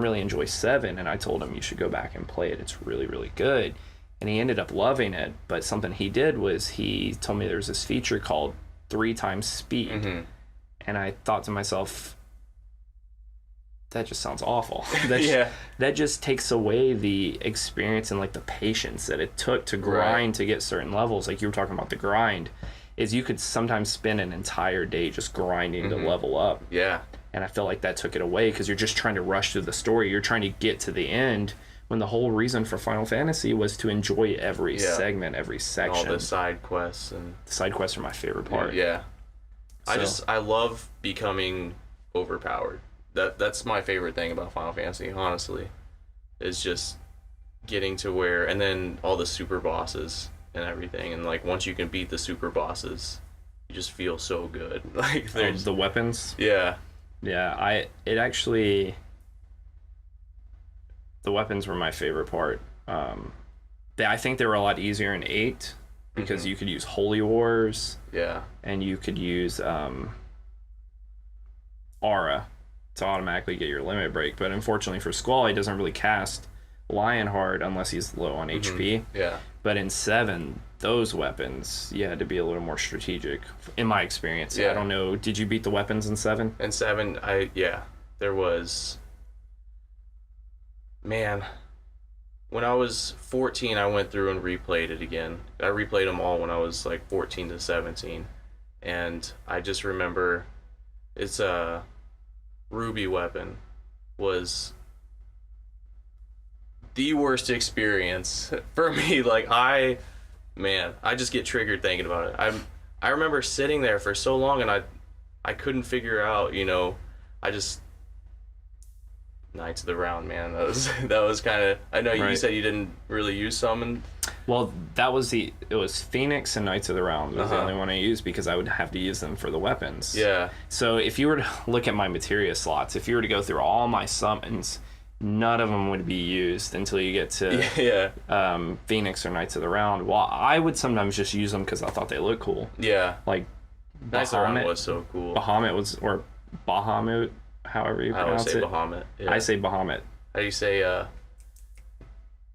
really enjoy 7, and I told him you should go back and play it, it's really, really good, and he ended up loving it. But something he did was he told me there's this feature called 3 times speed, and I thought to myself, that just sounds awful. That just takes away the experience and like the patience that it took to grind to get certain levels. Like you were talking about, the grind is you could sometimes spend an entire day just grinding to level up. Yeah. And I felt like that took it away, because you're just trying to rush through the story. You're trying to get to the end when the whole reason for Final Fantasy was to enjoy every segment, every section. All the side quests and the side quests are my favorite part. Yeah. So, I love becoming overpowered. That's my favorite thing about Final Fantasy, honestly. Is just getting to where, and then all the super bosses and everything, and like once you can beat the super bosses, you just feel so good. Like there's the weapons. Yeah. The weapons were my favorite part. I think they were a lot easier in 8 because you could use Holy Wars. Yeah. And you could use Aura to automatically get your limit break. But unfortunately for Squall, he doesn't really cast Lionheart unless he's low on HP. Yeah. But in 7, those weapons, you had to be a little more strategic, in my experience. Yeah. I don't know. Did you beat the weapons in 7? In 7, there was... Man, when I was 14, I went through and replayed it again. I replayed them all when I was like 14 to 17. And I just remember it's a Ruby weapon was the worst experience for me. Like I just get triggered thinking about it. I remember sitting there for so long and I couldn't figure out, I just Knights of the Round, man. That was kind of. I know you said you didn't really use summon. Well, it was Phoenix and Knights of the Round was the only one I used because I would have to use them for the weapons. Yeah. So if you were to look at my materia slots, if you were to go through all my summons, none of them would be used until you get to Phoenix or Knights of the Round. Well, I would sometimes just use them because I thought they looked cool. Yeah. Like Knights of the Round was so cool. Bahamut, however you pronounce it. Bahamut. Yeah. I say Bahamut. How do you say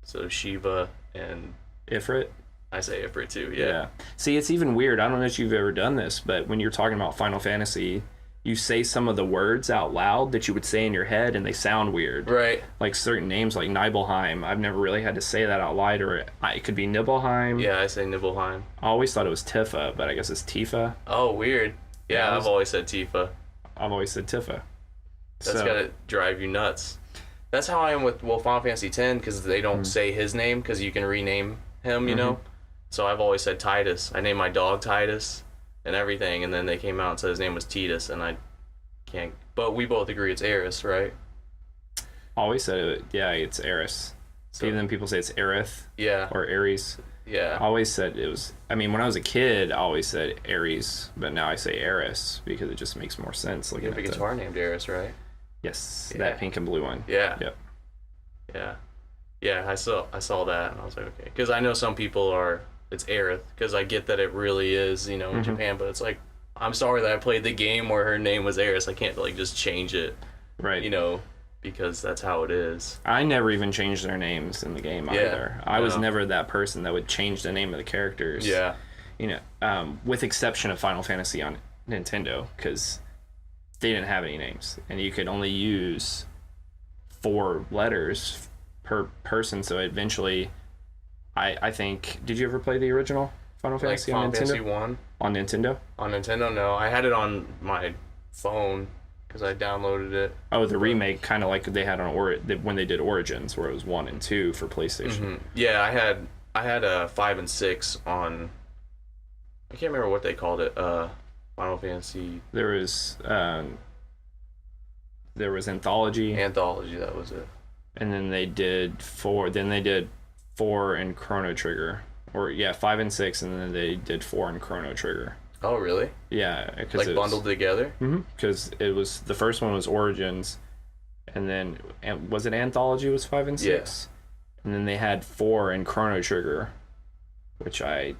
so Shiva and Ifrit? I say Ifrit too, yeah. See, it's even weird. I don't know if you've ever done this, but when you're talking about Final Fantasy, you say some of the words out loud that you would say in your head and they sound weird. Right. Like certain names like Nibelheim. I've never really had to say that out loud, or it could be Nibelheim. Yeah, I say Nibelheim. I always thought it was Tifa, but I guess it's Tifa. Oh, weird. Yeah, I've always said Tifa. I've always said Tifa. That's gotta drive you nuts. That's how I am with Final Fantasy X, because they don't say his name, because you can rename him, you know? So I've always said Titus. I named my dog Titus and everything, and then they came out and said his name was Titus, and I can't... But we both agree it's Aerith, right? Always said it. Yeah, it's Aerith. So, even then people say it's Aerith. Yeah. Or Ares. Yeah. I always said it was... I mean, when I was a kid, I always said Ares, but now I say Aerith because it just makes more sense. You have a guitar named Aerith, right? Yes, that pink and blue one. Yeah. Yep. Yeah. Yeah, I saw that, and I was like, okay. Because I know some people it's Aerith, because I get that it really is, in Japan, but it's like, I'm sorry that I played the game where her name was Aerith. I can't, just change it. Right. Because that's how it is. I never even changed their names in the game either. I was never that person that would change the name of the characters. Yeah. With exception of Final Fantasy on Nintendo, because they didn't have any names, and you could only use 4 letters per person. So eventually, I think, did you ever play the original Final Fantasy on Nintendo? Fantasy 1? On Nintendo? On Nintendo, no. I had it on my phone because I downloaded it. Oh, the remake, kind of like they had on when they did Origins, where it was 1 and 2 for PlayStation. Yeah, I had 5 and 6 on. I can't remember what they called it. Final Fantasy. There was Anthology. Anthology, that was it. And then they did 4. Then they did 4 and Chrono Trigger. 5 and 6, and then they did 4 and Chrono Trigger. Oh, really? Yeah, because bundled together. Because it was the first one was Origins, and then was it Anthology was 5 and 6, and then they had 4 and Chrono Trigger, which I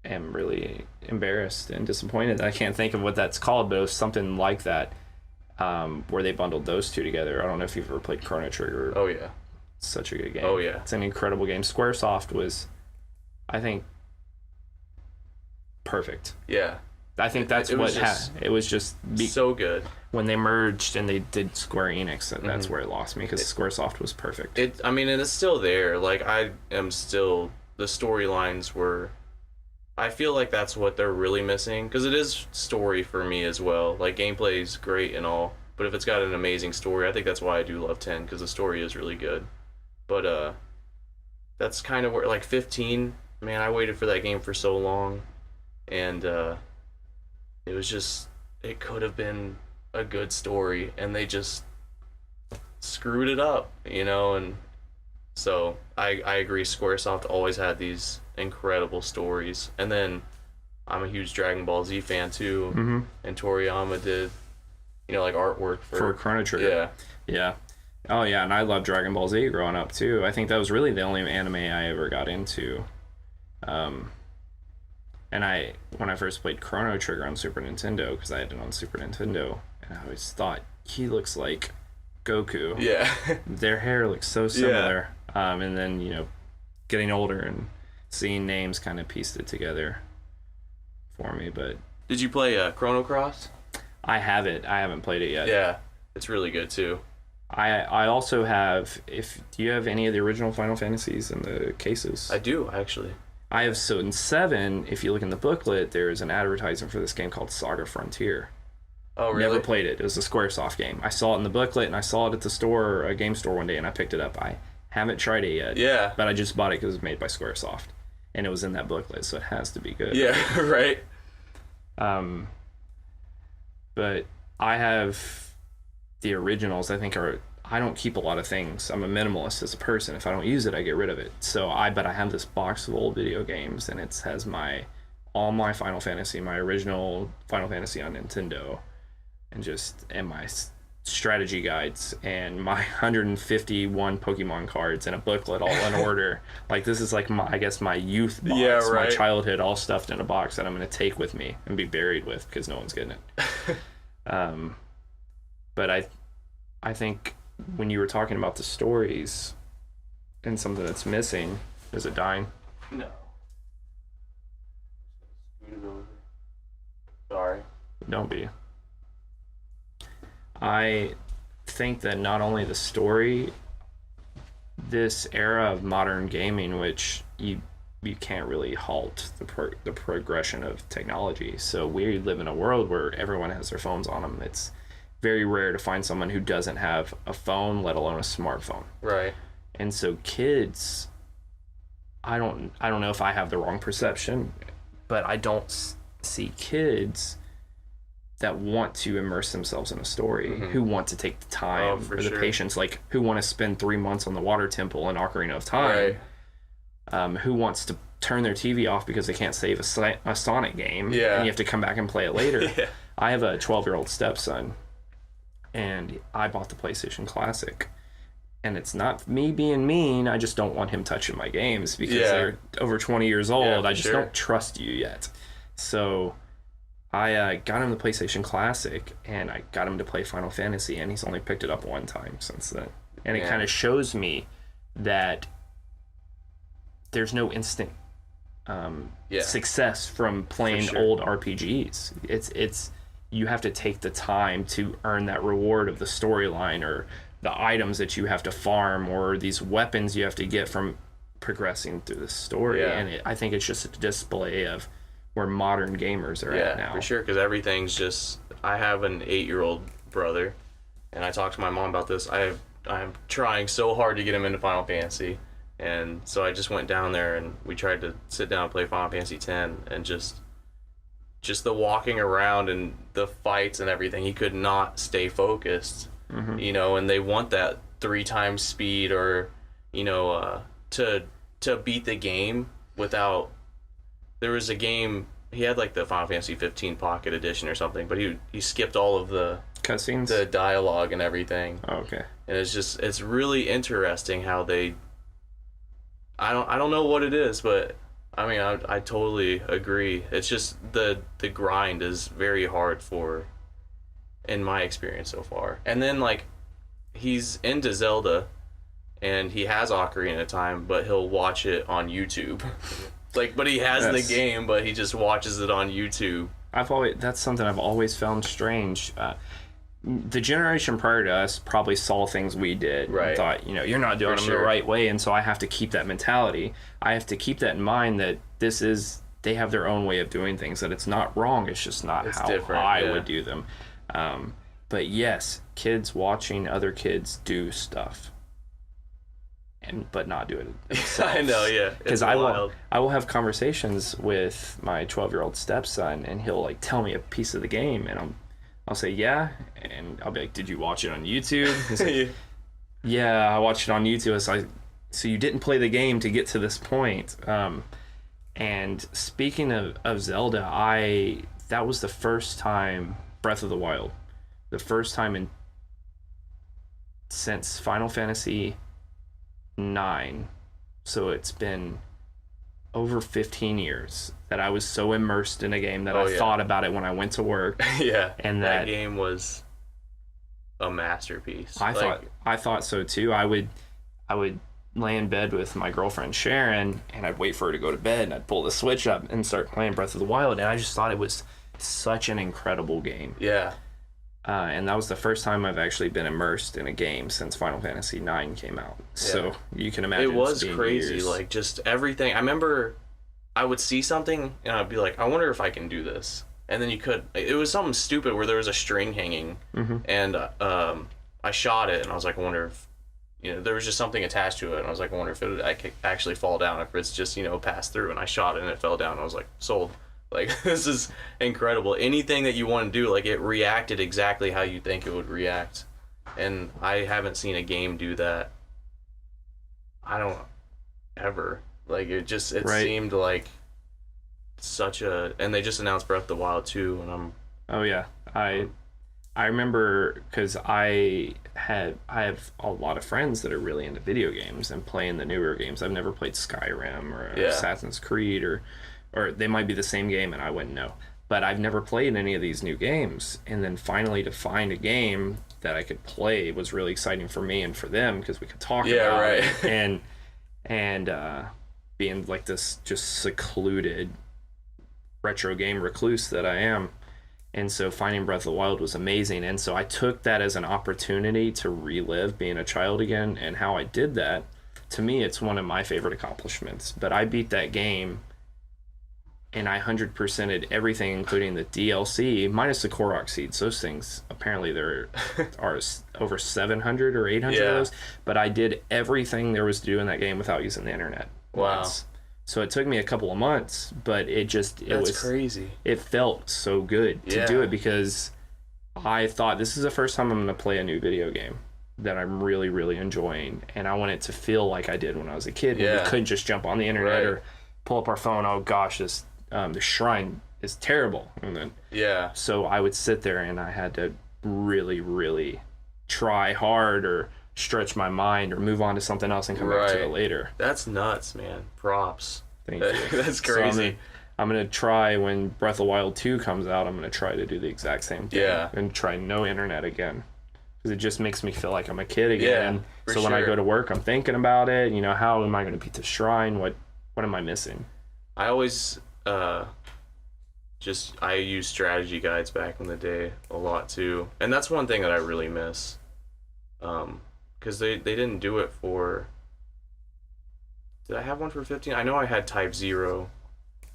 am really embarrassed and disappointed that I can't think of what that's called, but it was something like that, where they bundled those 2 together. I don't know if you've ever played Chrono Trigger. Oh yeah, it's such a good game. Oh yeah, it's an incredible game. Squaresoft was, I think, perfect. Yeah, I think that's it was just so good when they merged and they did Square Enix. That's where it lost me, because Squaresoft was perfect. And it's still there. Like, I am still, the storylines were, I feel like that's what they're really missing, because it is story for me as well. Like, gameplay is great and all, but if it's got an amazing story, I think that's why I do love 10, because the story is really good. But that's kind of where, like, 15, man, I waited for that game for so long, and it was just, it could have been a good story, and they just screwed it up, and so I agree, Squaresoft always had these incredible stories. And then I'm a huge Dragon Ball Z fan too, and Toriyama did, like, artwork for Chrono Trigger. Yeah. Oh yeah, and I loved Dragon Ball Z growing up too. I think that was really the only anime I ever got into. And when I first played Chrono Trigger on Super Nintendo, because I had it on Super Nintendo, and I always thought he looks like Goku. Yeah. Their hair looks so similar. And then, getting older and seeing names kind of pieced it together for me. But did you play Chrono Cross? I have it. I haven't played it yet. Yeah, it's really good too. I also have, do you have any of the original Final Fantasies in the cases? I do, actually. I have, so in 7, if you look in the booklet, there's an advertisement for this game called Saga Frontier. Oh, really? Never played it. It was a Squaresoft game. I saw it in the booklet, and I saw it at the store, a game store one day, and I picked it up. I haven't tried it yet. Yeah. But I just bought it because it was made by Squaresoft, and it was in that booklet, so it has to be good. Yeah, right. But I have the originals. I don't keep a lot of things. I'm a minimalist as a person. If I don't use it, I get rid of it. But I have this box of old video games, and it has all my Final Fantasy, my original Final Fantasy on Nintendo, and my strategy guides, and my 151 Pokemon cards, and a booklet all in order. Like, this is like my youth box, yeah, right. My childhood, all stuffed in a box that I'm going to take with me and be buried with because no one's getting it. But I think when you were talking about the stories and something that's missing, is it dying? No. Sorry. Don't be. I think that not only the story, this era of modern gaming, which you can't really halt the progression of technology. So we live in a world where everyone has their phones on them. It's very rare to find someone who doesn't have a phone, let alone a smartphone. Right. And so kids, I don't know if I have the wrong perception, but I don't see kids that want to immerse themselves in a story, who want to take the time or the patience, like who want to spend 3 months on the Water Temple and Ocarina of Time, right. Who wants to turn their TV off because they can't save a Sonic game, and you have to come back and play it later. Yeah. I have a 12-year-old stepson, and I bought the PlayStation Classic. And it's not me being mean, I just don't want him touching my games because they're over 20 years old. Yeah, I just don't trust you yet. So I got him the PlayStation Classic, and I got him to play Final Fantasy, and he's only picked it up one time since then. And it kind of shows me that there's no instant success from playing old RPGs. It's you have to take the time to earn that reward of the storyline, or the items that you have to farm, or these weapons you have to get from progressing through the story. And I think it's just a display of where modern gamers are at now. Yeah, for sure, because everything's just... I have an 8-year-old brother, and I talked to my mom about this. I'm trying so hard to get him into Final Fantasy, and so I just went down there, and we tried to sit down and play Final Fantasy X, and just the walking around and the fights and everything, he could not stay focused, and they want that 3 times speed, or, to beat the game without... There was a game, he had like the Final Fantasy 15 Pocket Edition or something, but he skipped all of the cutscenes, the dialogue and everything. Oh, okay. And it's really interesting how they... I don't know what it is, but I mean, I totally agree. It's just the grind is very hard in my experience so far. And then, like, he's into Zelda, and he has Ocarina of Time, but he'll watch it on YouTube. But he has the game, but he just watches it on YouTube. That's something I've always found strange. The generation prior to us probably saw things we did, right, and thought, you're not doing them the right way, and so I have to keep that mentality. I have to keep that in mind, that they have their own way of doing things, that it's not wrong, it's just not how I would do them. But yes, kids watching other kids do stuff. but not do it themselves. I know, yeah. Because I will have conversations with my 12-year-old stepson, and he'll like tell me a piece of the game, and I'll say yeah, and I'll be like, "Did you watch it on YouTube?" He's like, "Yeah, I watched it on YouTube." It's like, so you didn't play the game to get to this point. And speaking of Zelda, that was the first time Breath of the Wild, the first time since Final Fantasy 9, so it's been over 15 years that I was so immersed in a game that I thought about it when I went to work. Yeah, and that game was a masterpiece. I thought so too. I would lay in bed with my girlfriend Sharon, and I'd wait for her to go to bed, and I'd pull the Switch up and start playing Breath of the Wild, and I just thought it was such an incredible game. Yeah. And that was the first time I've actually been immersed in a game since Final Fantasy 9 came out. Yeah. So you can imagine it was crazy, years. Like just everything. I remember I would see something and I'd be like, I wonder if I can do this. And then you could. It was something stupid where there was a string hanging, and I shot it, and I was like, I wonder if, there was just something attached to it, and I was like, I wonder if I could actually fall down, if it's just, pass through, and I shot it and it fell down, and I was like, sold. Like, this is incredible. Anything that you want to do, like, it reacted exactly how you think it would react. And I haven't seen a game do that. I don't ever. Like, it seemed like such a... And they just announced Breath of the Wild 2, and I'm... Oh, yeah. I remember, because I have a lot of friends that are really into video games and playing the newer games. I've never played Skyrim or Assassin's Creed, or they might be the same game and I wouldn't know. But I've never played any of these new games. And then finally to find a game that I could play was really exciting for me and for them, because we could talk about it. And being like this just secluded retro game recluse that I am. And so finding Breath of the Wild was amazing. And so I took that as an opportunity to relive being a child again. And how I did that, to me, it's one of my favorite accomplishments. But I beat that game, and I 100%ed everything, including the DLC, minus the Korok seeds. Those things, apparently there are over 700 or 800 of those. But I did everything there was to do in that game without using the internet. Wow. Once. So it took me a couple of months, but it was crazy. It felt so good to do it, because I thought, this is the first time I'm going to play a new video game that I'm really, really enjoying, and I want it to feel like I did when I was a kid, when we couldn't just jump on the internet or pull up our phone. Oh gosh, this the shrine is terrible, and then so I would sit there and I had to really, really try hard or stretch my mind or move on to something else and come back to it later. That's nuts, man. Props. Thank you. That's crazy. So I'm gonna try, when Breath of the Wild 2 comes out, I'm gonna try to do the exact same thing. And try no internet again, because it just makes me feel like I'm a kid again. So when I go to work, I'm thinking about it. How am I gonna beat the shrine? What am I missing? I always I use strategy guides back in the day a lot too, and that's one thing that I really miss. Because they didn't do it for... Did I have one for 15? I know I had Type 0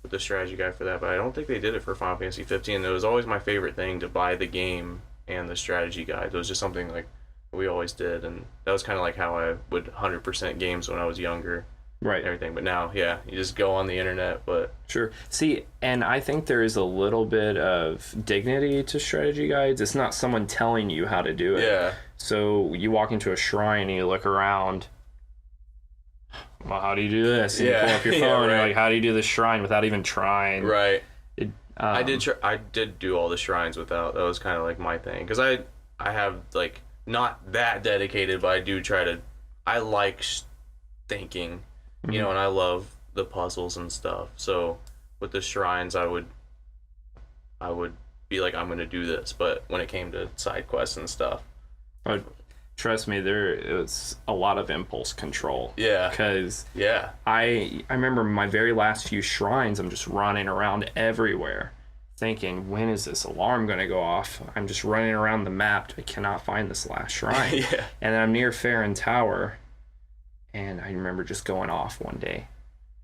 with the strategy guide for that, but I don't think they did it for Final Fantasy 15. It was always my favorite thing to buy the game and the strategy guide. It was just something like we always did, and that was kind of like how I would 100% games when I was younger. Right. Everything. But now, you just go on the internet, but... Sure. See, and I think there is a little bit of dignity to strategy guides. It's not someone telling you how to do it. Yeah. So you walk into a shrine and you look around, well, how do you do this? And you pull up your phone and you're like, how do you do this shrine without even trying? Right. I did do all the shrines without. That was kind of like my thing. Because I have, like, not that dedicated, but I do try to... I like thinking... and I love the puzzles and stuff. So with the shrines, I would be like, I'm gonna do this. But when it came to side quests and stuff, trust me, there was a lot of impulse control. Yeah. Because I remember my very last few shrines, I'm just running around everywhere, thinking, when is this alarm gonna go off? I'm just running around the map. I cannot find this last shrine. And then I'm near Farron Tower. And I remember just going off one day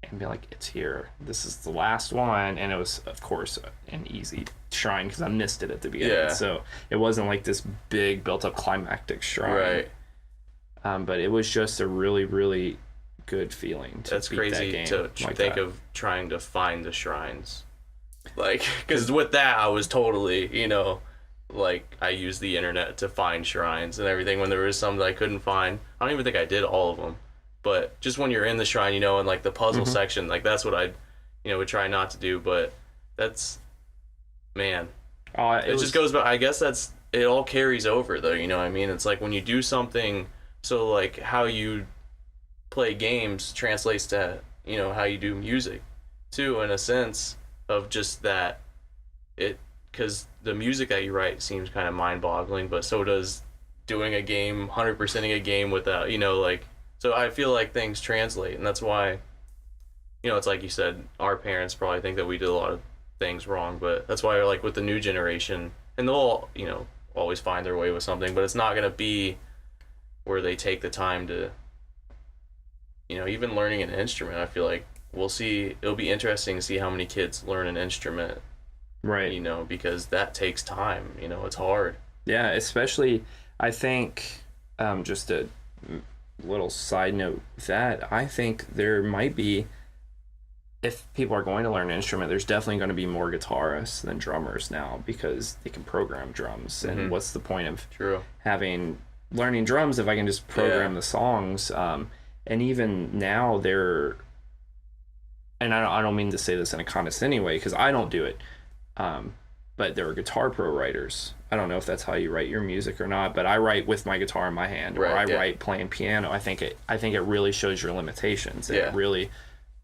and be like, it's here. This is the last one. And it was, of course, an easy shrine because I missed it at the beginning. So it wasn't like this big built-up climactic shrine. Right. But it was just a really, really good feeling to That's beat crazy that game to like think that. of trying to find the shrines. Like, because with that, I was totally, like, I used the internet to find shrines and everything when there was some that I couldn't find. I don't even think I did all of them. But just when you're in the shrine, and, like, the puzzle section, like, that's what I, would try not to do. But that's, man. It just goes back. I guess it all carries over, though, you know what I mean? It's like when you do something, so, like, how you play games translates to, how you do music, too, in a sense of just that because the music that you write seems kind of mind-boggling, but so does doing a game, 100%ing a game without, like, so I feel like things translate, and that's why, it's like you said, our parents probably think that we did a lot of things wrong, but that's why, like, with the new generation, and they'll, always find their way with something, but it's not going to be where they take the time to, even learning an instrument. I feel like we'll see, it'll be interesting to see how many kids learn an instrument, right? Because that takes time. It's hard. Yeah, especially I think, just a little side note with that, I think there might be, if people are going to learn an instrument, there's definitely going to be more guitarists than drummers now because they can program drums. And what's the point of learning drums if I can just program the songs? And even now and I don't mean to say this in a condescending way because I don't do it, but there are Guitar Pro writers. I don't know if that's how you write your music or not, but I write with my guitar in my hand, or I write playing piano. I think it really shows your limitations. It really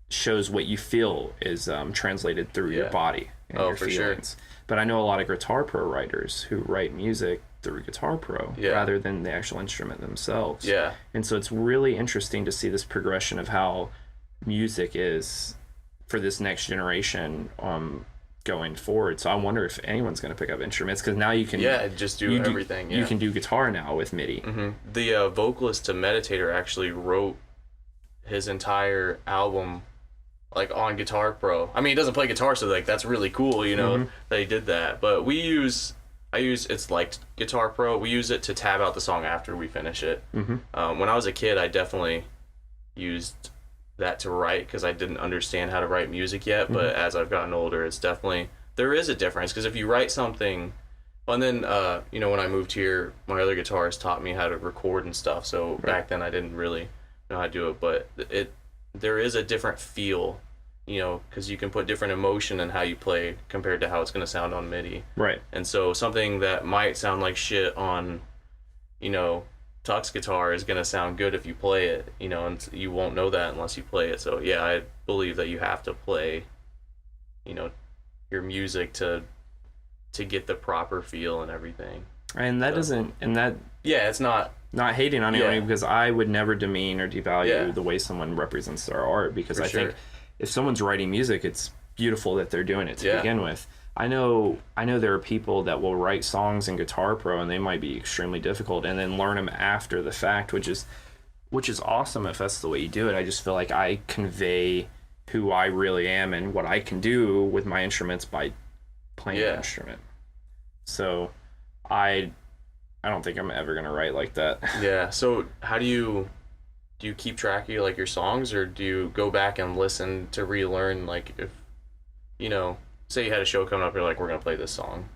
shows what you feel is translated through your body and your feelings. Sure. But I know a lot of Guitar Pro writers who write music through Guitar Pro rather than the actual instrument themselves. Yeah. And so it's really interesting to see this progression of how music is for this next generation going forward. So I wonder if anyone's going to pick up instruments, because now you can just do everything. You can do guitar now with MIDI. The vocalist to Meditator actually wrote his entire album like on Guitar Pro. I mean, he doesn't play guitar, so like that's really cool, that he did that. But it's like Guitar Pro. We use it to tab out the song after we finish it. When I was a kid, I definitely used that to write because I didn't understand how to write music yet. But as I've gotten older, it's definitely, there is a difference, because if you write something, and then when I moved here, my other guitarist taught me how to record and stuff. So back then I didn't really know how to do it, but there is a different feel, because you can put different emotion in how you play compared to how it's going to sound on MIDI. Right. And so something that might sound like shit on, Tuck's guitar is going to sound good if you play it, and you won't know that unless you play it. So yeah, I believe that you have to play, your music to get the proper feel and everything. And that it's not hating on anyone, because I would never demean or devalue the way someone represents their art, because I think if someone's writing music, it's beautiful that they're doing it to begin with. I know there are people that will write songs in Guitar Pro and they might be extremely difficult, and then learn them after the fact, which is awesome if that's the way you do it. I just feel like I convey who I really am and what I can do with my instruments by playing an instrument. So I don't think I'm ever gonna write like that. Yeah. So how do you keep track of like your songs, or do you go back and listen to relearn, like, if say you had a show coming up, you're like, we're gonna play this song?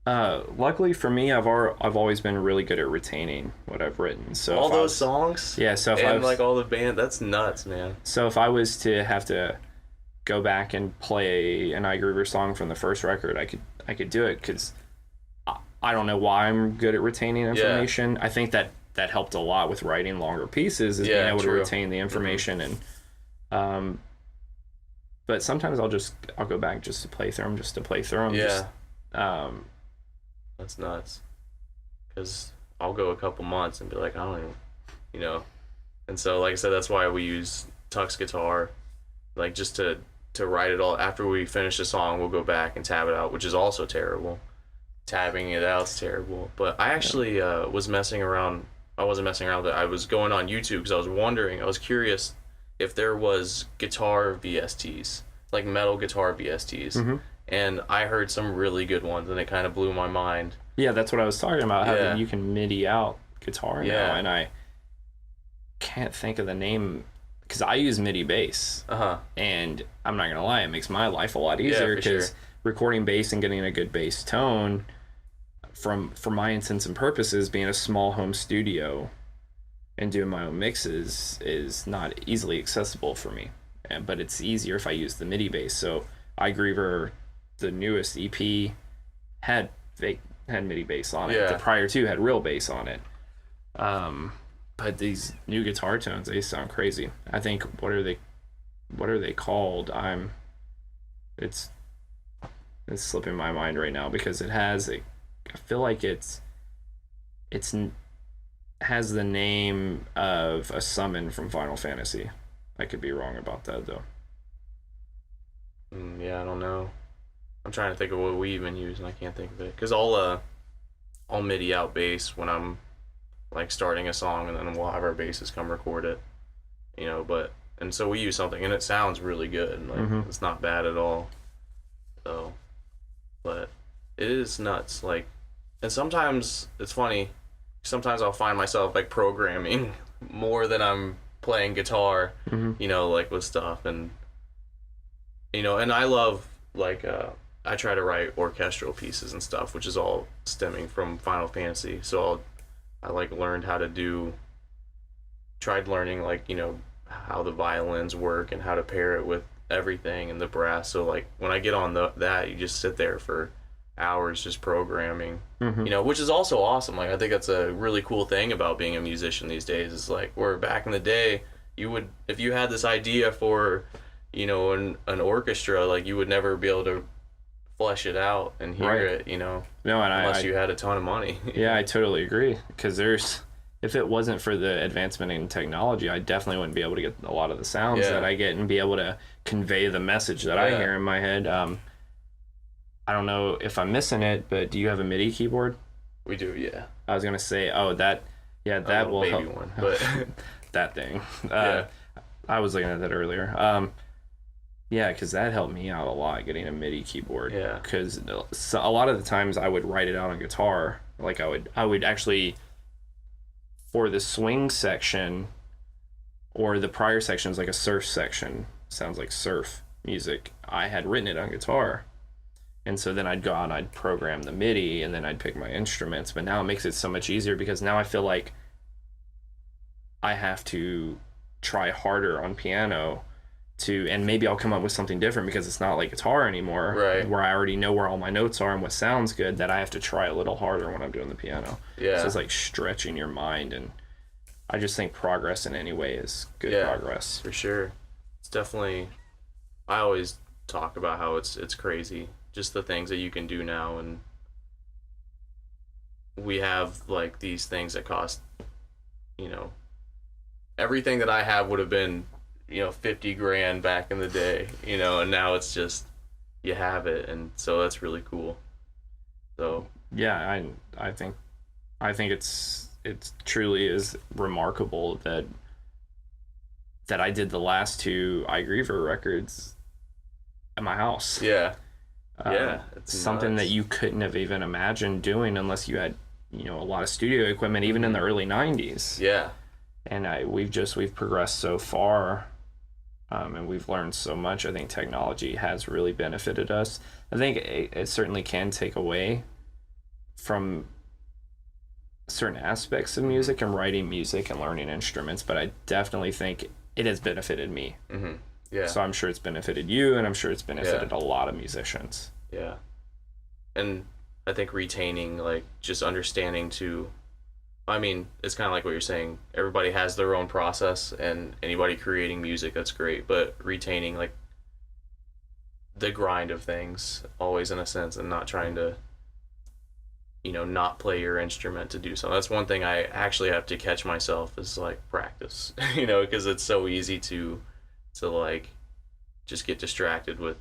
Luckily for me, I've always been really good at retaining what I've written. So all those songs, so if and like all the band, that's nuts, man. So if I was to have to go back and play an I, Griever song from the first record, I could do it, because I don't know why I'm good at retaining information. Yeah. I think that helped a lot with writing longer pieces, is being able to retain the information. And but sometimes I'll go back just to play through them. Yeah. That's nuts. Because I'll go a couple months and be like, I don't even, And so, like I said, that's why we use Tuck's guitar, like, just to write it all. After we finish the song, we'll go back and tab it out, which is also terrible. Tabbing it out's terrible. But I actually was messing around. I wasn't messing around, but I was going on YouTube because I was curious if there was guitar VSTs, like metal guitar VSTs. And I heard some really good ones, and it kind of blew my mind. Yeah, that's what I was talking about. How you can MIDI out guitar now, and can't think of the name because I use MIDI bass. And I'm not gonna lie, it makes my life a lot easier because recording bass and getting a good bass tone for my intents and purposes, being a small home studio and doing my own mixes is not easily accessible for me. But it's easier if I use the MIDI bass. So Griever, the newest EP, had MIDI bass on it. The prior two had real bass on it. But these new guitar tones, they sound crazy. I think what are they called? It's slipping my mind right now because it has I feel like it's has the name of a summon from Final Fantasy. I could be wrong about that though. Yeah, I don't know. I'm trying to think of what we even use, and I can't think of it. Because I'll MIDI out bass when I'm like starting a song, and then we'll have our bassist come record it. And so we use something, and it sounds really good. Like it's not bad at all. So, but it is nuts. Like, and sometimes it's funny. Sometimes I'll find myself like programming more than I'm playing guitar. Like with stuff, and and I love like I try to write orchestral pieces and stuff, which is all stemming from Final Fantasy. So I like learned how to tried learning like how the violins work and how to pair it with everything and the brass. So like when I get on that, you just sit there for hours just programming, which is also awesome. Like I think that's a really cool thing about being a musician these days. Is like where back in the day, if you had this idea for an orchestra, like you would never be able to flesh it out and hear it, No, unless you had a ton of money. Yeah, I totally agree. Because if it wasn't for the advancement in technology, I definitely wouldn't be able to get a lot of the sounds that I get and be able to convey the message that I hear in my head. I don't know if I'm missing it, but do you have a MIDI keyboard? We do, yeah. I was gonna say, that will baby help. One, but that thing. I was looking at that earlier. Because that helped me out a lot getting a MIDI keyboard. Yeah. Because a lot of the times I would write it out on guitar. Like I would actually, for the swing section, or the prior sections, like a surf section, sounds like surf music. I had written it on guitar. And so then I'd go out and I'd program the MIDI and then I'd pick my instruments. But now it makes it so much easier because now I feel like I have to try harder on piano and maybe I'll come up with something different because it's not like guitar anymore, right? Where I already know where all my notes are and what sounds good, that I have to try a little harder when I'm doing the piano. Yeah. So it's like stretching your mind, and I just think progress in any way is good progress. For sure. It's definitely, I always talk about how it's crazy, just the things that you can do now, and we have like these things that cost, everything that I have would have been, $50,000 back in the day, and now it's just, you have it. And so that's really cool. So, yeah, I think it truly is remarkable that I did the last two Griever records at my house. Yeah. It's something nuts. that you couldn't have even imagined doing unless you had, a lot of studio equipment, even in the early 90s. Yeah. And we've progressed so far, and we've learned so much. I think technology has really benefited us. I think it certainly can take away from certain aspects of music and writing music and learning instruments, but I definitely think it has benefited me. Mm-hmm. Yeah. So I'm sure it's benefited you, and I'm sure it's benefited a lot of musicians. Yeah. And I think retaining, like, just understanding it's kind of like what you're saying. Everybody has their own process, and anybody creating music, that's great. But retaining, like, the grind of things, always in a sense, and not trying to, not play your instrument to do something. That's one thing I actually have to catch myself is, like, practice, because it's so easy to like, just get distracted with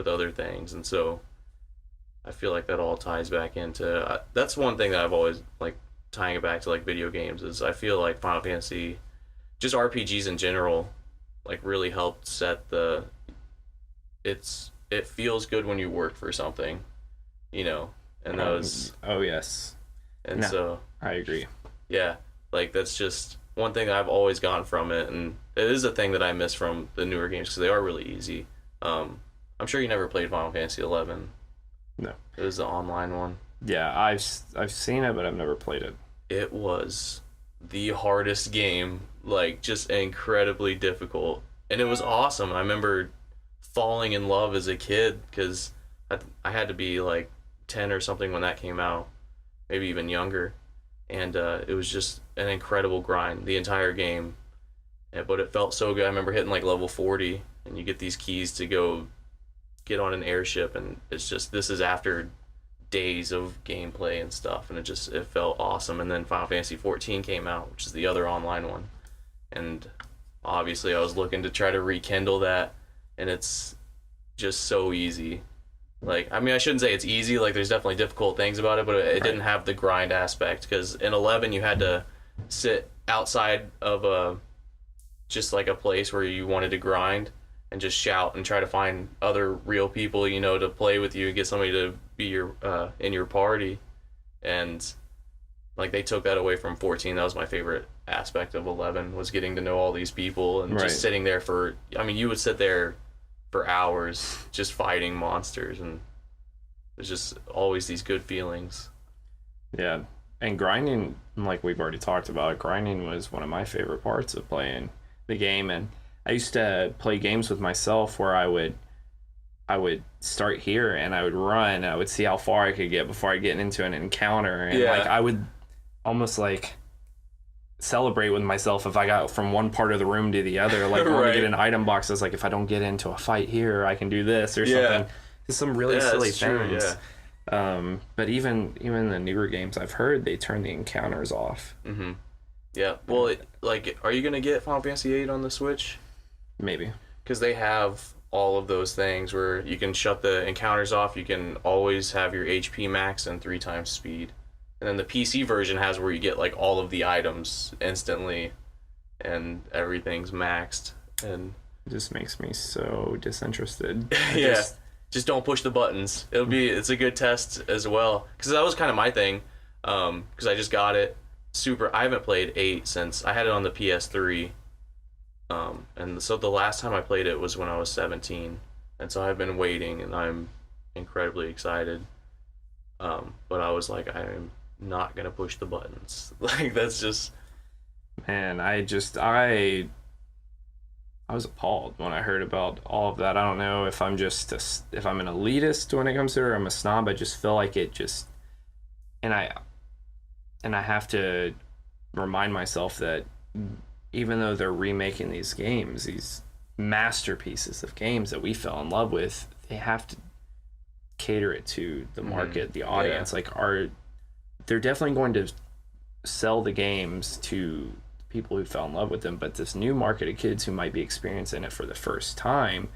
other things. And so I feel like that all ties back into, that's one thing that I've always, like, tying it back to like video games, is I feel like Final Fantasy, just RPGs in general, like really helped set it feels good when you work for something, and those yes, and so I agree. Yeah, like that's just, one thing that I've always gotten from it, and it is a thing that I miss from the newer games because they are really easy. I'm sure you never played Final Fantasy 11. No. It was the online one. Yeah, I've seen it, but I've never played it. It was the hardest game, like just incredibly difficult, and it was awesome. I remember falling in love as a kid because I had to be like 10 or something when that came out, maybe even younger, and it was just an incredible grind the entire game. But it felt so good. I remember hitting like level 40, and you get these keys to go get on an airship, and it's just, this is after days of gameplay and stuff, and it felt awesome. And then Final Fantasy 14 came out, which is the other online one, and obviously I was looking to try to rekindle that, and it's just so easy. Like, I mean, I shouldn't say it's easy, like there's definitely difficult things about it, but it didn't have the grind aspect, because in 11 you had to sit outside of just like a place where you wanted to grind and just shout and try to find other real people, you know, to play with you and get somebody to be your in your party. And like they took that away from 14. That was my favorite aspect of 11, was getting to know all these people and just sitting there for, I mean, you would sit there for hours just fighting monsters, and there's just always these good feelings. Yeah, and grinding, like we've already talked about, grinding was one of my favorite parts of playing the game. And I used to play games with myself where I would start here and I would run. I would see how far I could get before I get into an encounter, and like I would almost like celebrate with myself if I got from one part of the room to the other. Like when I get an item box, it's like, if I don't get into a fight here, I can do this or something. Just some really silly things. True, but even the newer games I've heard, they turn the encounters off. Mm-hmm. Yeah. Well, like, are you gonna get Final Fantasy 8 on the Switch? Maybe. Because they have all of those things where you can shut the encounters off. You can always have your HP max and 3 times speed. And then the PC version has where you get like all of the items instantly, and everything's maxed. And it just makes me so disinterested. Just don't push the buttons. It's a good test as well, because that was kind of my thing. Because I just got it. I haven't played 8 since I had it on the PS3. And so the last time I played it was when I was 17, and so I've been waiting, and I'm incredibly excited. But I was like, I'm not gonna push the buttons. Like, that's just, man, I was appalled when I heard about all of that. I don't know if I'm if I'm an elitist when it comes to it, or I'm a snob. I just feel like it just, and I have to remind myself that even though they're remaking these games, these masterpieces of games that we fell in love with, they have to cater it to the market, the audience. Like, they're definitely going to sell the games to people who fell in love with them, but this new market of kids who might be experiencing it for the first time,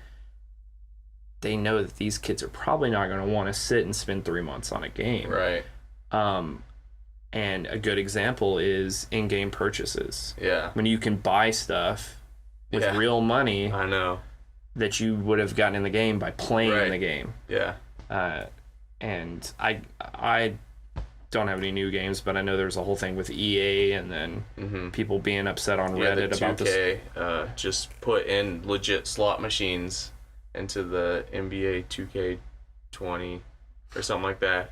they know that these kids are probably not going to want to sit and spend 3 months on a game. Right. And a good example is in-game purchases. Yeah. When you can buy stuff with real money. I know. That you would have gotten in the game by playing the game. Yeah. And I don't have any new games, but I know there's a whole thing with EA, and then people being upset on Reddit about this. Just put in legit slot machines into the NBA 2K20 or something like that.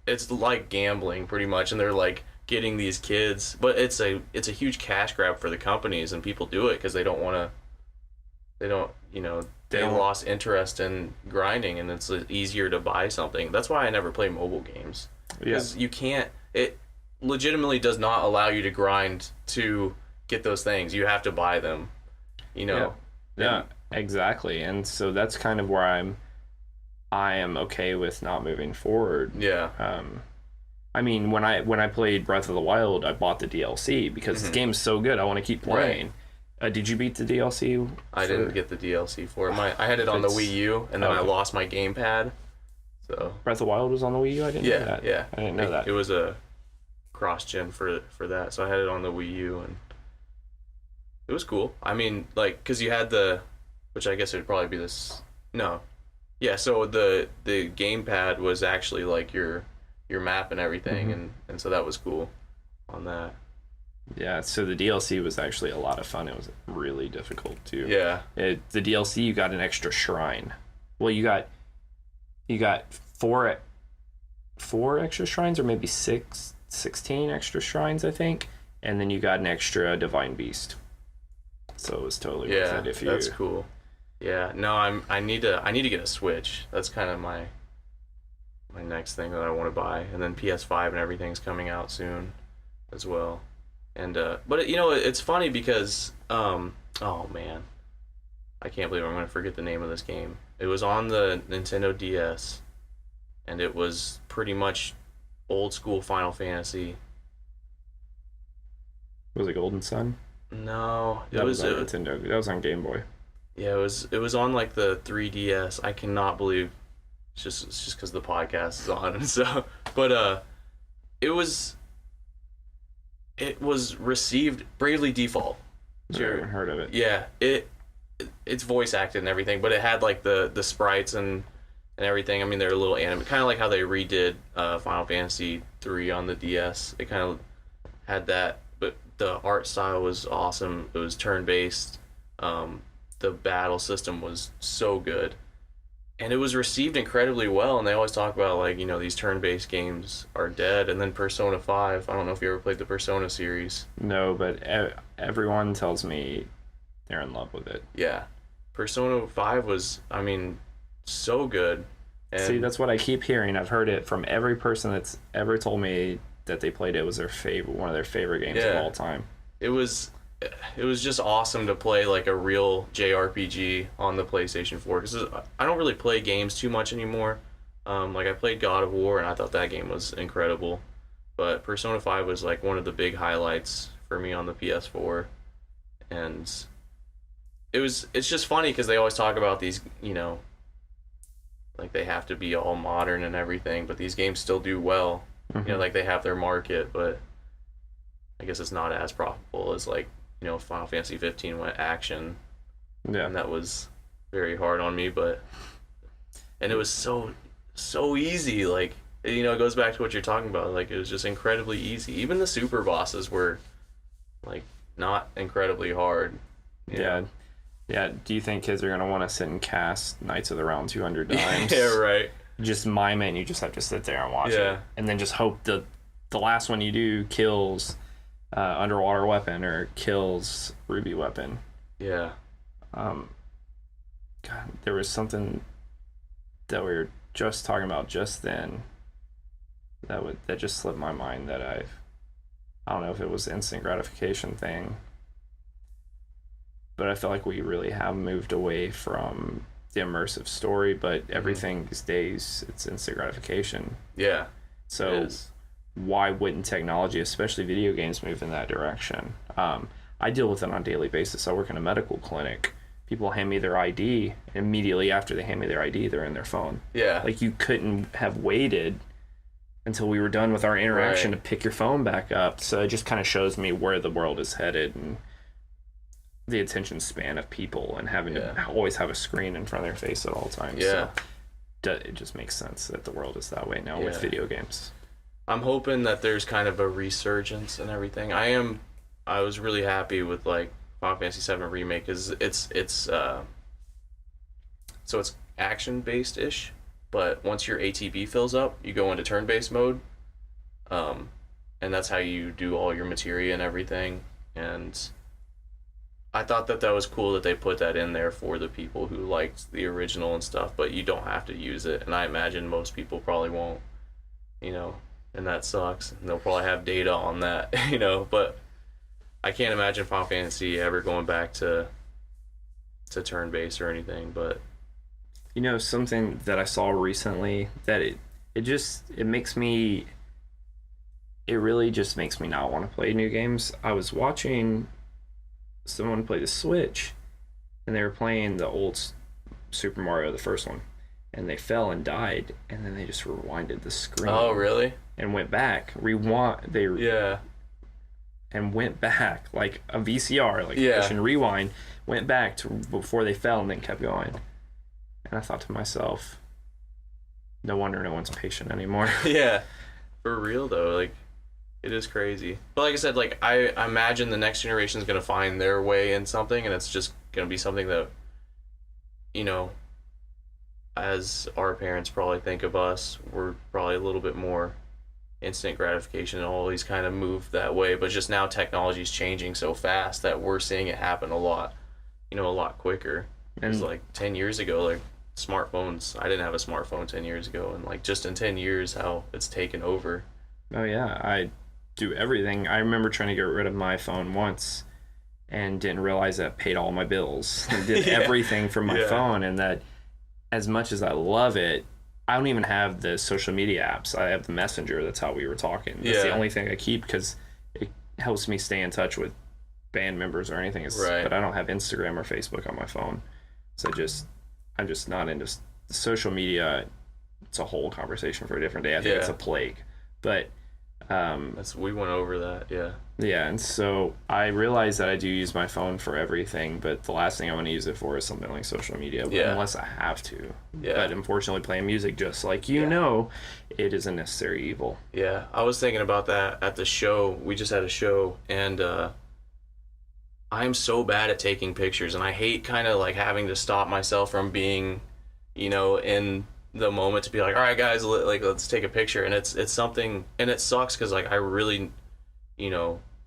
It's like gambling pretty much, and they're like getting these kids, but it's a huge cash grab for the companies, and people do it because they lost interest in grinding, and it's easier to buy something. That's why I never play mobile games. Because it legitimately does not allow you to grind to get those things. You have to buy them, you know? Yeah, exactly. And so that's kind of where I am okay with not moving forward. Yeah. I mean, when I played Breath of the Wild, I bought the DLC because the game's so good. I want to keep playing. Right. Did you beat the DLC? I didn't get the DLC for it. I had it on the Wii U, and then I lost my gamepad. So Breath of the Wild was on the Wii U? I didn't know that. Yeah. I didn't know that. It was a cross-gen for that, so I had it on the Wii U, and it was cool. I mean, like, because you had which I guess it would probably be this, no. Yeah, so the gamepad was actually like your map and everything, and so that was cool on that. Yeah, so the DLC was actually a lot of fun. It was really difficult too. Yeah. The DLC, you got an extra shrine. Well, you got four extra shrines, or maybe 16 extra shrines, I think, and then you got an extra divine beast. So it was totally worth it. If you... that's cool. Yeah, no, I need to get a Switch. That's kind of my next thing that I want to buy, and then PS5 and everything's coming out soon, as well. And but it's funny because oh man, I can't believe I'm gonna forget the name of this game. It was on the Nintendo DS, and it was pretty much old school Final Fantasy. Was it Golden Sun? No, That was on Nintendo. That was on Game Boy. Yeah, it was on like the 3DS. I cannot believe it's just because the podcast is on. So, but it was received Bravely Default. Sure, I haven't heard of it. Yeah, it's voice acted and everything, but it had like the sprites and everything. I mean, they're a little anime, kind of like how they redid Final Fantasy 3 on the DS. It kind of had that, but the art style was awesome. It was turn based. The battle system was so good, and it was received incredibly well. And they always talk about, like, these turn-based games are dead. And then Persona 5, I don't know if you ever played the Persona series. No, but everyone tells me they're in love with it. Yeah, Persona 5 was, I mean, so good. And see, that's what I keep hearing. I've heard it from every person that's ever told me that they played it was one of their favorite games of all time. It was just awesome to play like a real JRPG on the PlayStation 4, because I don't really play games too much anymore. Like, I played God of War, and I thought that game was incredible, but Persona 5 was like one of the big highlights for me on the PS4. And it's just funny because they always talk about these, like, they have to be all modern and everything, but these games still do well. Mm-hmm. Like, they have their market, but I guess it's not as profitable as, like, Final Fantasy 15 went action. Yeah. And that was very hard on me, and it was so easy. Like, it goes back to what you're talking about. Like, it was just incredibly easy. Even the super bosses were, like, not incredibly hard. Yeah. Yeah. Do you think kids are going to want to sit and cast Knights of the Round 200 times? Yeah, right. Just mime it, and you just have to sit there and watch it. And then just hope the last one you do kills Underwater Weapon or kills Ruby Weapon. Yeah. God, there was something that we were just talking about just then that just slipped my mind that I don't know if it was the instant gratification thing, but I feel like we really have moved away from the immersive story, but everything these days, it's instant gratification. Yeah. So why wouldn't technology, especially video games, move in that direction? I deal with it on a daily basis. I work in a medical clinic. People hand me their ID, and immediately after they hand me their ID, they're in their phone. Yeah. Like, you couldn't have waited until we were done with our interaction to pick your phone back up. So it just kind of shows me where the world is headed and the attention span of people, and having to always have a screen in front of their face at all times. Yeah. So it just makes sense that the world is that way now with video games. I'm hoping that there's kind of a resurgence and everything. I was really happy with, like, Final Fantasy VII Remake, because it's action based ish, but once your ATB fills up, you go into turn based mode, and that's how you do all your materia and everything. And I thought that was cool that they put that in there for the people who liked the original and stuff, but you don't have to use it, and I imagine most people probably won't, and that sucks. And they'll probably have data on that, but I can't imagine Final Fantasy ever going back to turn-based or anything. But something that I saw recently that it really just makes me not want to play new games. I was watching someone play the Switch, and they were playing the old Super Mario, the first one, and they fell and died, and then they just rewinded the screen. Oh, really? And went back. And went back like a VCR, pushing rewind, went back to before they fell and then kept going. And I thought to myself, no wonder no one's patient anymore. Yeah, for real though. Like, It is crazy. But like I said, like I imagine the next generation is gonna find their way in something, and it's just gonna be something that, you know, as our parents probably think of us, we're probably a little bit more instant gratification and always kind of move that way. But just now technology's changing so fast that we're seeing it happen a lot, a lot quicker. It's like 10 years ago, like smartphones, I didn't have a smartphone 10 years ago, and like just in 10 years how it's taken over. Oh yeah, I do everything. I remember trying to get rid of my phone once and didn't realize that it paid all my bills. I did everything from my phone, and that as much as I love it, I don't even have the social media apps. I have the Messenger. That's how we were talking. That's the only thing I keep because it helps me stay in touch with band members or anything. But I don't have Instagram or Facebook on my phone. So I'm just not into social media. It's a whole conversation for a different day. I think it's a plague. But we went over that, yeah, and so I realize that I do use my phone for everything, but the last thing I want to use it for is something like social media, unless I have to. But unfortunately, playing music, just like it is a necessary evil. Yeah, I was thinking about that at the show. We just had a show, and I'm so bad at taking pictures, and I hate kind of like having to stop myself from being, in the moment to be like, all right guys, let's take a picture. And it's something, and it sucks because like I really,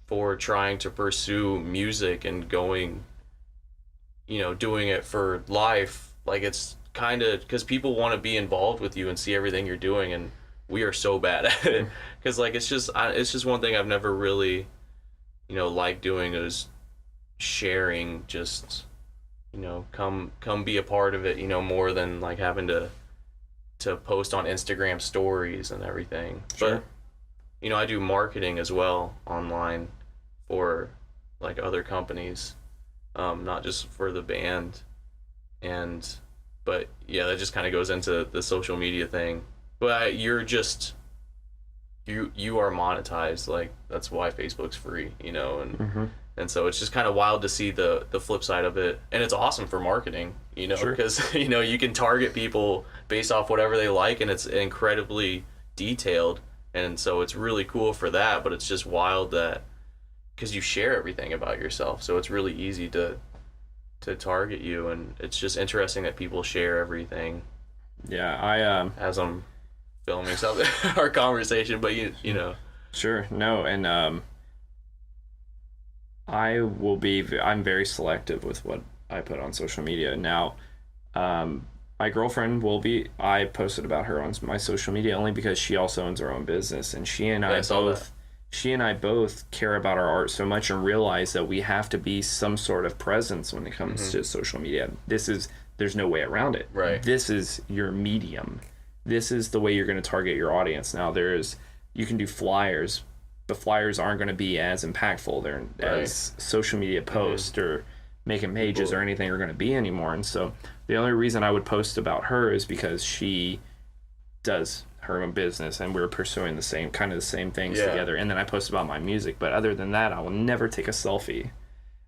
for trying to pursue music and going, doing it for life, like it's kind of because people want to be involved with you and see everything you're doing, and we are so bad at it because like it's just one thing I've never really liked doing is sharing, just come be a part of it, more than like having to post on Instagram stories and everything. Sure. But I do marketing as well online for like other companies, not just for the band. But yeah, that just kind of goes into the social media thing. But you're just you are monetized, like that's why Facebook's free, and and so it's just kind of wild to see the flip side of it, and it's awesome for marketing, because you can target people based off whatever they like, and it's incredibly detailed, and so it's really cool for that. But it's just wild that because you share everything about yourself, so it's really easy to target you, and it's just interesting that people share everything. Yeah, I as I'm filming something our conversation, but Sure, no, and I'm very selective with what I put on social media. Now, my girlfriend I posted about her on my social media only because she also owns her own business, and she and I both care about our art so much and realize that we have to be some sort of presence when it comes to social media. There's no way around it. Right. This is your medium. This is the way you're going to target your audience. Now, you can do flyers, but flyers aren't going to be as impactful as social media posts or making pages or anything are going to be anymore. And so the only reason I would post about her is because she does her own business and we're pursuing the same things together. And then I post about my music. But other than that, I will never take a selfie.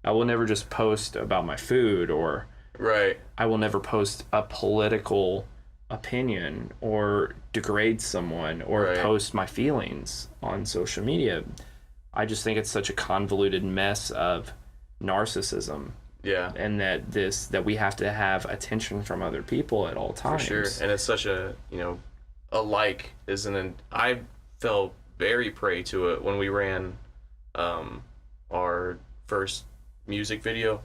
I will never just post about my food, or I will never post a political opinion or degrade someone or post my feelings on social media. I just think it's such a convoluted mess of narcissism. Yeah. And that we have to have attention from other people at all times. For sure. And it's such a, I fell very prey to it when we ran our first music video.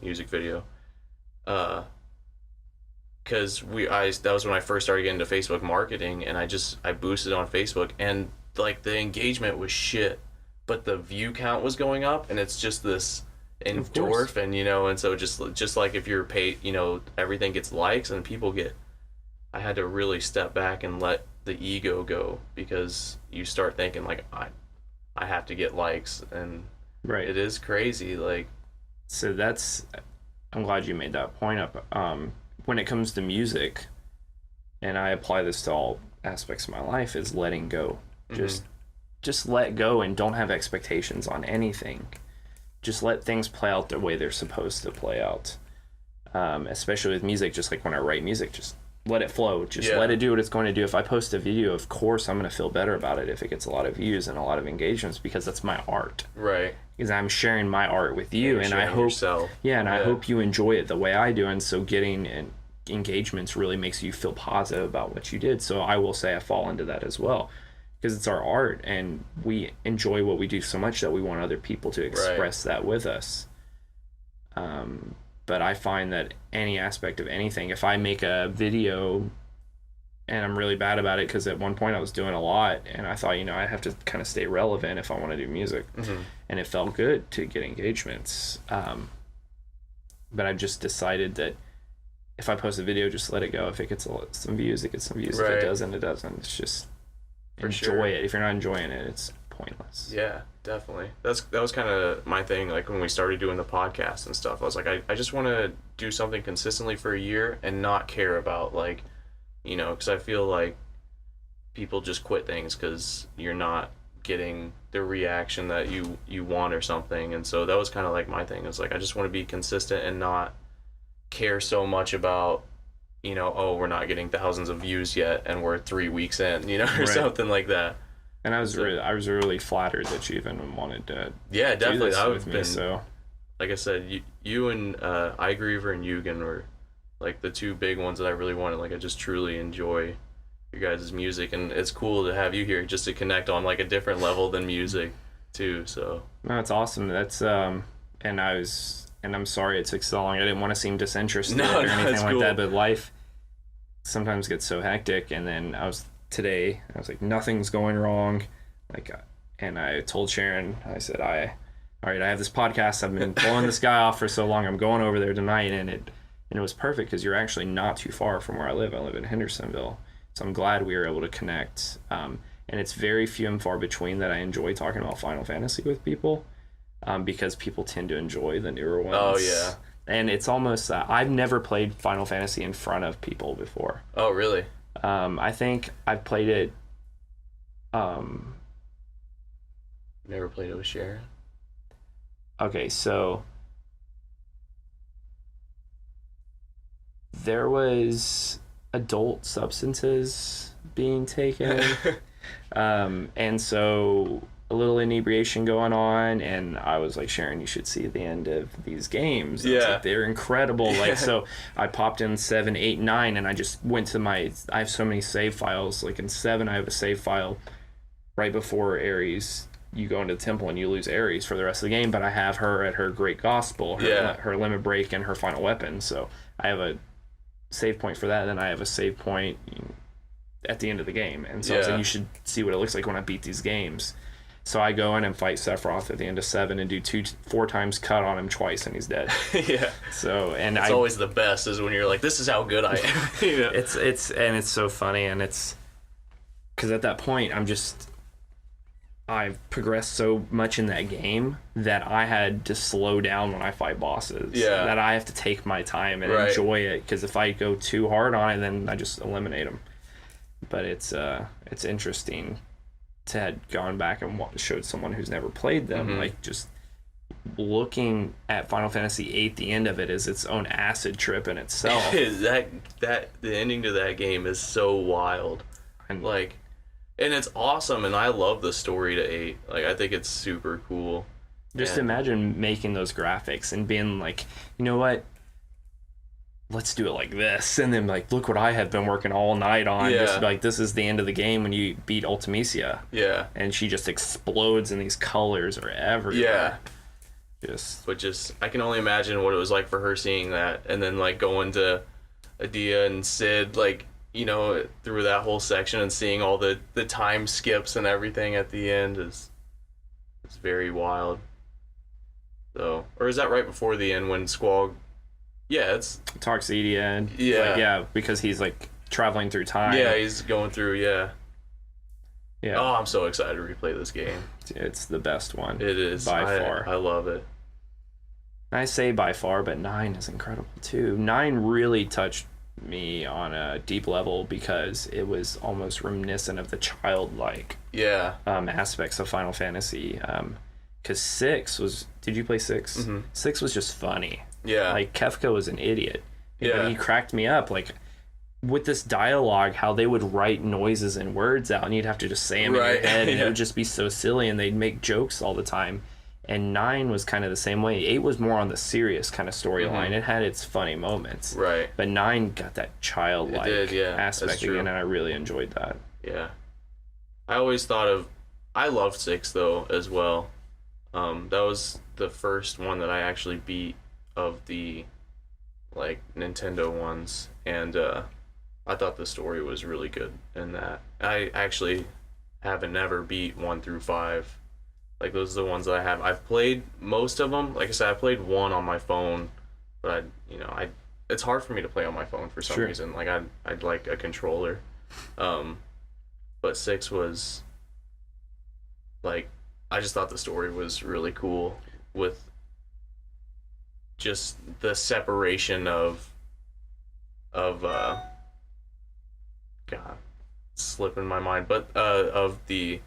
Because that was when I first started getting into Facebook marketing, and I boosted on Facebook, and like the engagement was shit, but the view count was going up, and it's just this endorphin, and so just like if you're paid, everything gets likes, and I had to really step back and let the ego go, because you start thinking like I have to get likes, and it is crazy. Like, so I'm glad you made that point up. When it comes to music, and I apply this to all aspects of my life, is letting go. Just let go and don't have expectations on anything. Just let things play out the way they're supposed to play out. Especially with music, just like when I write music, just let it flow. Just let it do what it's going to do. If I post a video, of course I'm going to feel better about it if it gets a lot of views and a lot of engagements, because that's my art. Right. Because I'm sharing my art with you, and I hope I hope you enjoy it the way I do. And so getting engagements really makes you feel positive about what you did. So I will say I fall into that as well, because it's our art and we enjoy what we do so much that we want other people to express that with us. But I find that any aspect of anything, if I make a video and I'm really bad about it, because at one point I was doing a lot and I thought, I have to kind of stay relevant if I want to do music. And it felt good to get engagements. But I've just decided that if I post a video, just let it go. If it gets some views, it gets some views. If it doesn't, it doesn't. It's just enjoy it. If you're not enjoying it, it's pointless. Yeah, definitely. That was kind of my thing. Like when we started doing the podcast and stuff, I was like, I just want to do something consistently for a year and not care about because I feel like people just quit things because you're not getting the reaction that you want or something. And so that was kind of like my thing. It's like I just want to be consistent and not care so much about we're not getting thousands of views yet and we're 3 weeks in, or something like that. And I was really flattered that you even wanted to definitely do this that with me. So like I said, you and I Griever and Eugen were like the two big ones that I really wanted. Like I just truly enjoy your guys' music, and it's cool to have you here just to connect on like a different level than music too. So no, it's awesome. That's and I'm sorry it took so long. I didn't want to seem disinterested or anything like that, but life sometimes gets so hectic. And then I was like, nothing's going wrong. And I told Sharon, I said, all right, I have this podcast. I've been blowing this guy off for so long. I'm going over there tonight. And it was perfect because you're actually not too far from where I live. I live in Hendersonville. So I'm glad we were able to connect. And it's very few and far between that I enjoy talking about Final Fantasy with people, because people tend to enjoy the newer ones. Oh, yeah. And it's almost, I've never played Final Fantasy in front of people before. Oh, really? I think I've played it. Never played it with Sharon? Okay, so there was adult substances being taken, and so a little inebriation going on, and I was like, Sharon, you should see the end of these games. I was like, they're incredible. So I popped in 7, 8, 9, and I just went to I have so many save files. Like in 7, I have a save file right before Ares. You go into the temple and you lose Ares for the rest of the game, but I have her at her Great Gospel, her Limit Break, and her Final Weapon. So I have a save point for that, and then I have a save point at the end of the game. And so I was like, you should see what it looks like when I beat these games. So I go in and fight Sephiroth at the end of 7 and do 4 times cut on him twice, and he's dead. So it's always the best is when you're like, this is how good I am. It's so funny, and it's because at that point I've progressed so much in that game that I had to slow down when I fight bosses. That I have to take my time and enjoy it, because if I go too hard on it, then I just eliminate them. But it's interesting to have gone back and showed someone who's never played them, like just looking at Final Fantasy VIII, the end of it is its own acid trip in itself. The ending to that game is so wild, and it's awesome, and I love the story to 8. Like I think it's super cool. Just imagine making those graphics and being like, you know what? Let's do it like this, and then like, look what I have been working all night on. Just like, this is the end of the game when you beat Ultimisia. And she just explodes, and these colors are everywhere. I can only imagine what it was like for her seeing that, and then like going to Adia and Sid, like, through that whole section and seeing all the time skips and everything at the end is very wild. So, or is that right before the end when Squall? Yeah, it's Tarxedia. Because he's like traveling through time. Yeah, he's going through. Yeah. Oh, I'm so excited to replay this game. It's the best one. It is by far. I love it. I say by far, but 9 is incredible too. 9 really touched me on a deep level because it was almost reminiscent of the childlike aspects of Final Fantasy. Because 6 was... Did you play 6? Mm-hmm. 6 was just funny. Like, Kefka was an idiot. He cracked me up. Like, with this dialogue, how they would write noises and words out, and you'd have to just say them in your head, and it would just be so silly, and they'd make jokes all the time. And 9 was kind of the same way. 8 was more on the serious kind of storyline. It had its funny moments. Right. But 9 got that childlike aspect again, and I really enjoyed that. Yeah. I always thought I loved 6 though as well. That was the first one that I actually beat of the like Nintendo ones, and I thought the story was really good in that. I actually haven't never beat 1 through 5. Like, those are the ones that I have. I've played most of them. Like I said, I played 1 on my phone, but it's hard for me to play on my phone for some reason. Like, I'd like a controller. But 6 was, like, I just thought the story was really cool with just the separation of God, slipping my mind, but of the,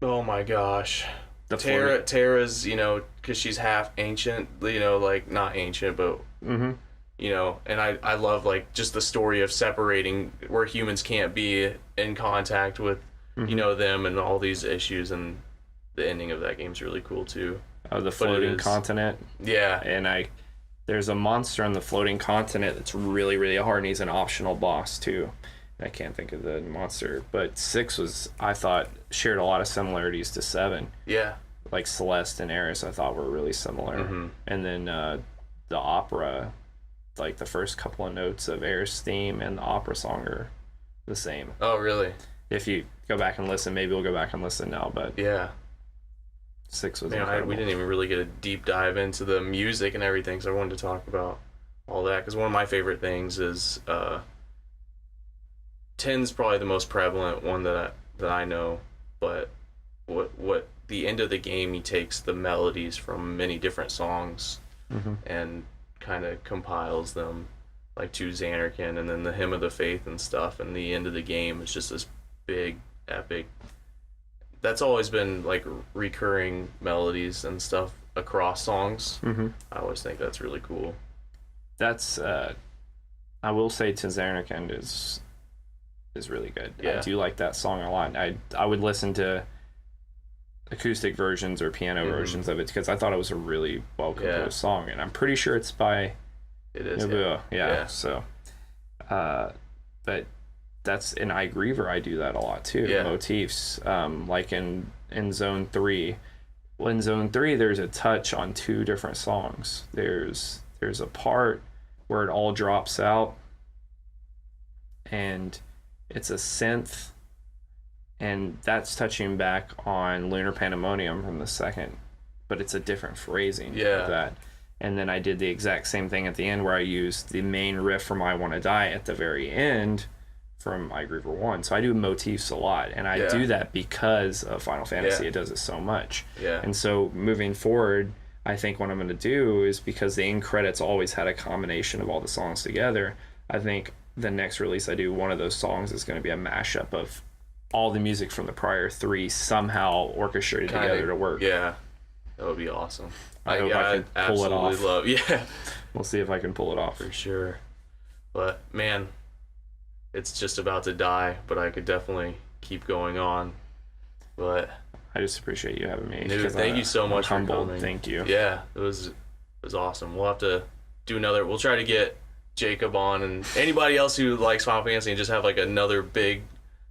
oh my gosh, Terra's, because she's half ancient, like, not ancient, but and I love, like, just the story of separating where humans can't be in contact with them, and all these issues, and the ending of that game's really cool too. Oh, the floating continent. Yeah. And there's a monster on the floating continent that's really, really hard, and he's an optional boss too. I can't think of the monster, but 6 I thought shared a lot of similarities to 7. Yeah. Like Celeste and Eris, I thought were really similar. And then the opera, like the first couple of notes of Eris' theme and the opera song are the same. Oh, really? If you go back and listen, maybe we'll go back and listen now, but yeah. 6 was incredible. We didn't even really get a deep dive into the music and everything, so I wanted to talk about all that, because one of my favorite things is 10's probably the most prevalent one that I know, but what the end of the game, he takes the melodies from many different songs and kind of compiles them, like to Xanarkin, and then the Hymn of the Faith and stuff, and the end of the game is just this big epic. That's always been like recurring melodies and stuff across songs. I always think that's really cool. That's I will say to Xanarkin is really good. Yeah. I do like that song a lot. I would listen to acoustic versions or piano versions of it, because I thought it was a really well composed song, and I'm pretty sure it's by Nobuo. Yeah. So but that's in I, Griever, I do that a lot too. Motifs, like in Zone 3. Well, in Zone 3, there's a touch on 2 different songs. There's a part where it all drops out, and it's a synth, and that's touching back on Lunar Pandemonium from the second, but it's a different phrasing of that. And then I did the exact same thing at the end, where I used the main riff from I Wanna Die at the very end from I, Griever 1. So I do motifs a lot, and I do that because of Final Fantasy. It does it so much. And so moving forward, I think what I'm going to do is, because the end credits always had a combination of all the songs together, I think the next release I do, one of those songs is going to be a mashup of all the music from the prior 3 somehow orchestrated together to work. Yeah, that would be awesome. I hope I can pull it off. We'll see if I can pull it off. For sure. But, man, it's just about to die, but I could definitely keep going on. But I just appreciate you having me. Dude, thank you so much for coming. Thank you. Yeah, it was awesome. We'll have to do another. We'll try to get Jacob on, and anybody else who likes Final Fantasy, and just have like another big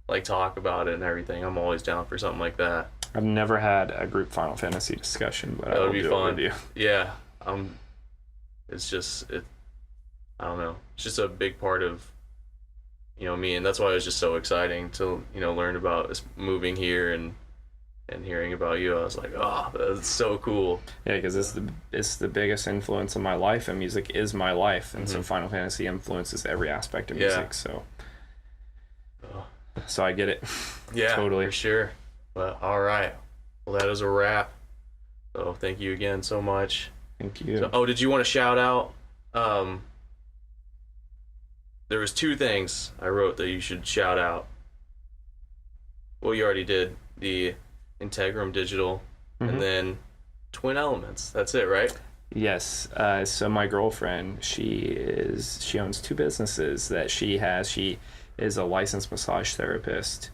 like talk about it and everything. I'm always down for something like that. I've never had a group Final Fantasy discussion, but that would be fun. With you. Yeah, it's just I don't know. It's just a big part of me, and that's why it was just so exciting to learn about this moving here and hearing about you. I was like, oh, that's so cool. Yeah, because it's the biggest influence in my life, and music is my life, and so Final Fantasy influences every aspect of music. So I get it. Yeah, totally, for sure. But all right, well, that is a wrap. So thank you again so much. Thank you. So, did you want to shout out? There was 2 things I wrote that you should shout out. Well, you already did the Integrum Digital, and then Twin Elements. That's it, right? Yes. So my girlfriend, she owns two businesses that she has. She is a licensed massage therapist,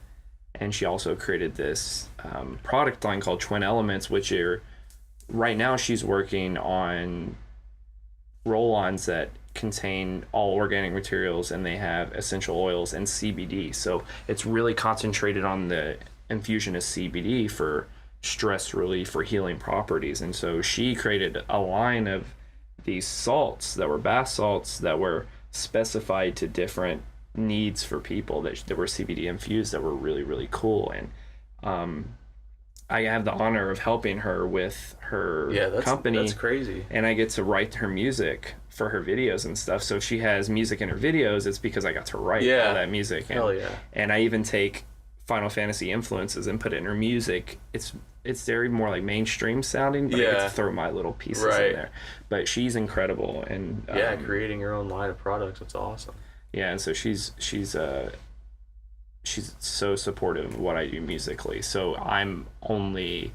and she also created this product line called Twin Elements, which are right now she's working on roll-ons that contain all organic materials, and they have essential oils and CBD. So it's really concentrated on the infusion of CBD for stress relief, for healing properties. And so she created a line of these salts that were bath salts that were specified to different needs for people that were CBD infused, that were really, really cool. And I have the honor of helping her with her company. That's crazy. And I get to write her music for her videos and stuff. So if she has music in her videos, it's because I got to write all that music. And, Hell yeah. And I even take Final Fantasy influences and put it in her music. It's very more like mainstream sounding, but I get to throw my little pieces in there. But she's incredible, and creating your own line of products, that's awesome. Yeah, and so she's so supportive of what I do musically. So I'm only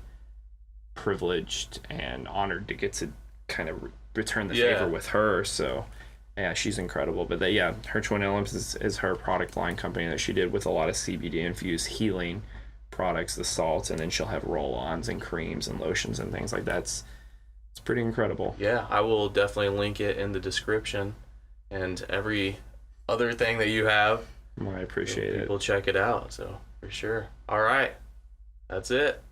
privileged and honored to get to kind of return the favor with her. So yeah, she's incredible. But her Twin Elements is her product line company that she did with a lot of CBD infused healing products, the salts, and then she'll have roll-ons and creams and lotions and things like that. It's pretty incredible. Yeah, I will definitely link it in the description and every other thing that you have. I appreciate it. People check it out, so for sure. All right, that's it.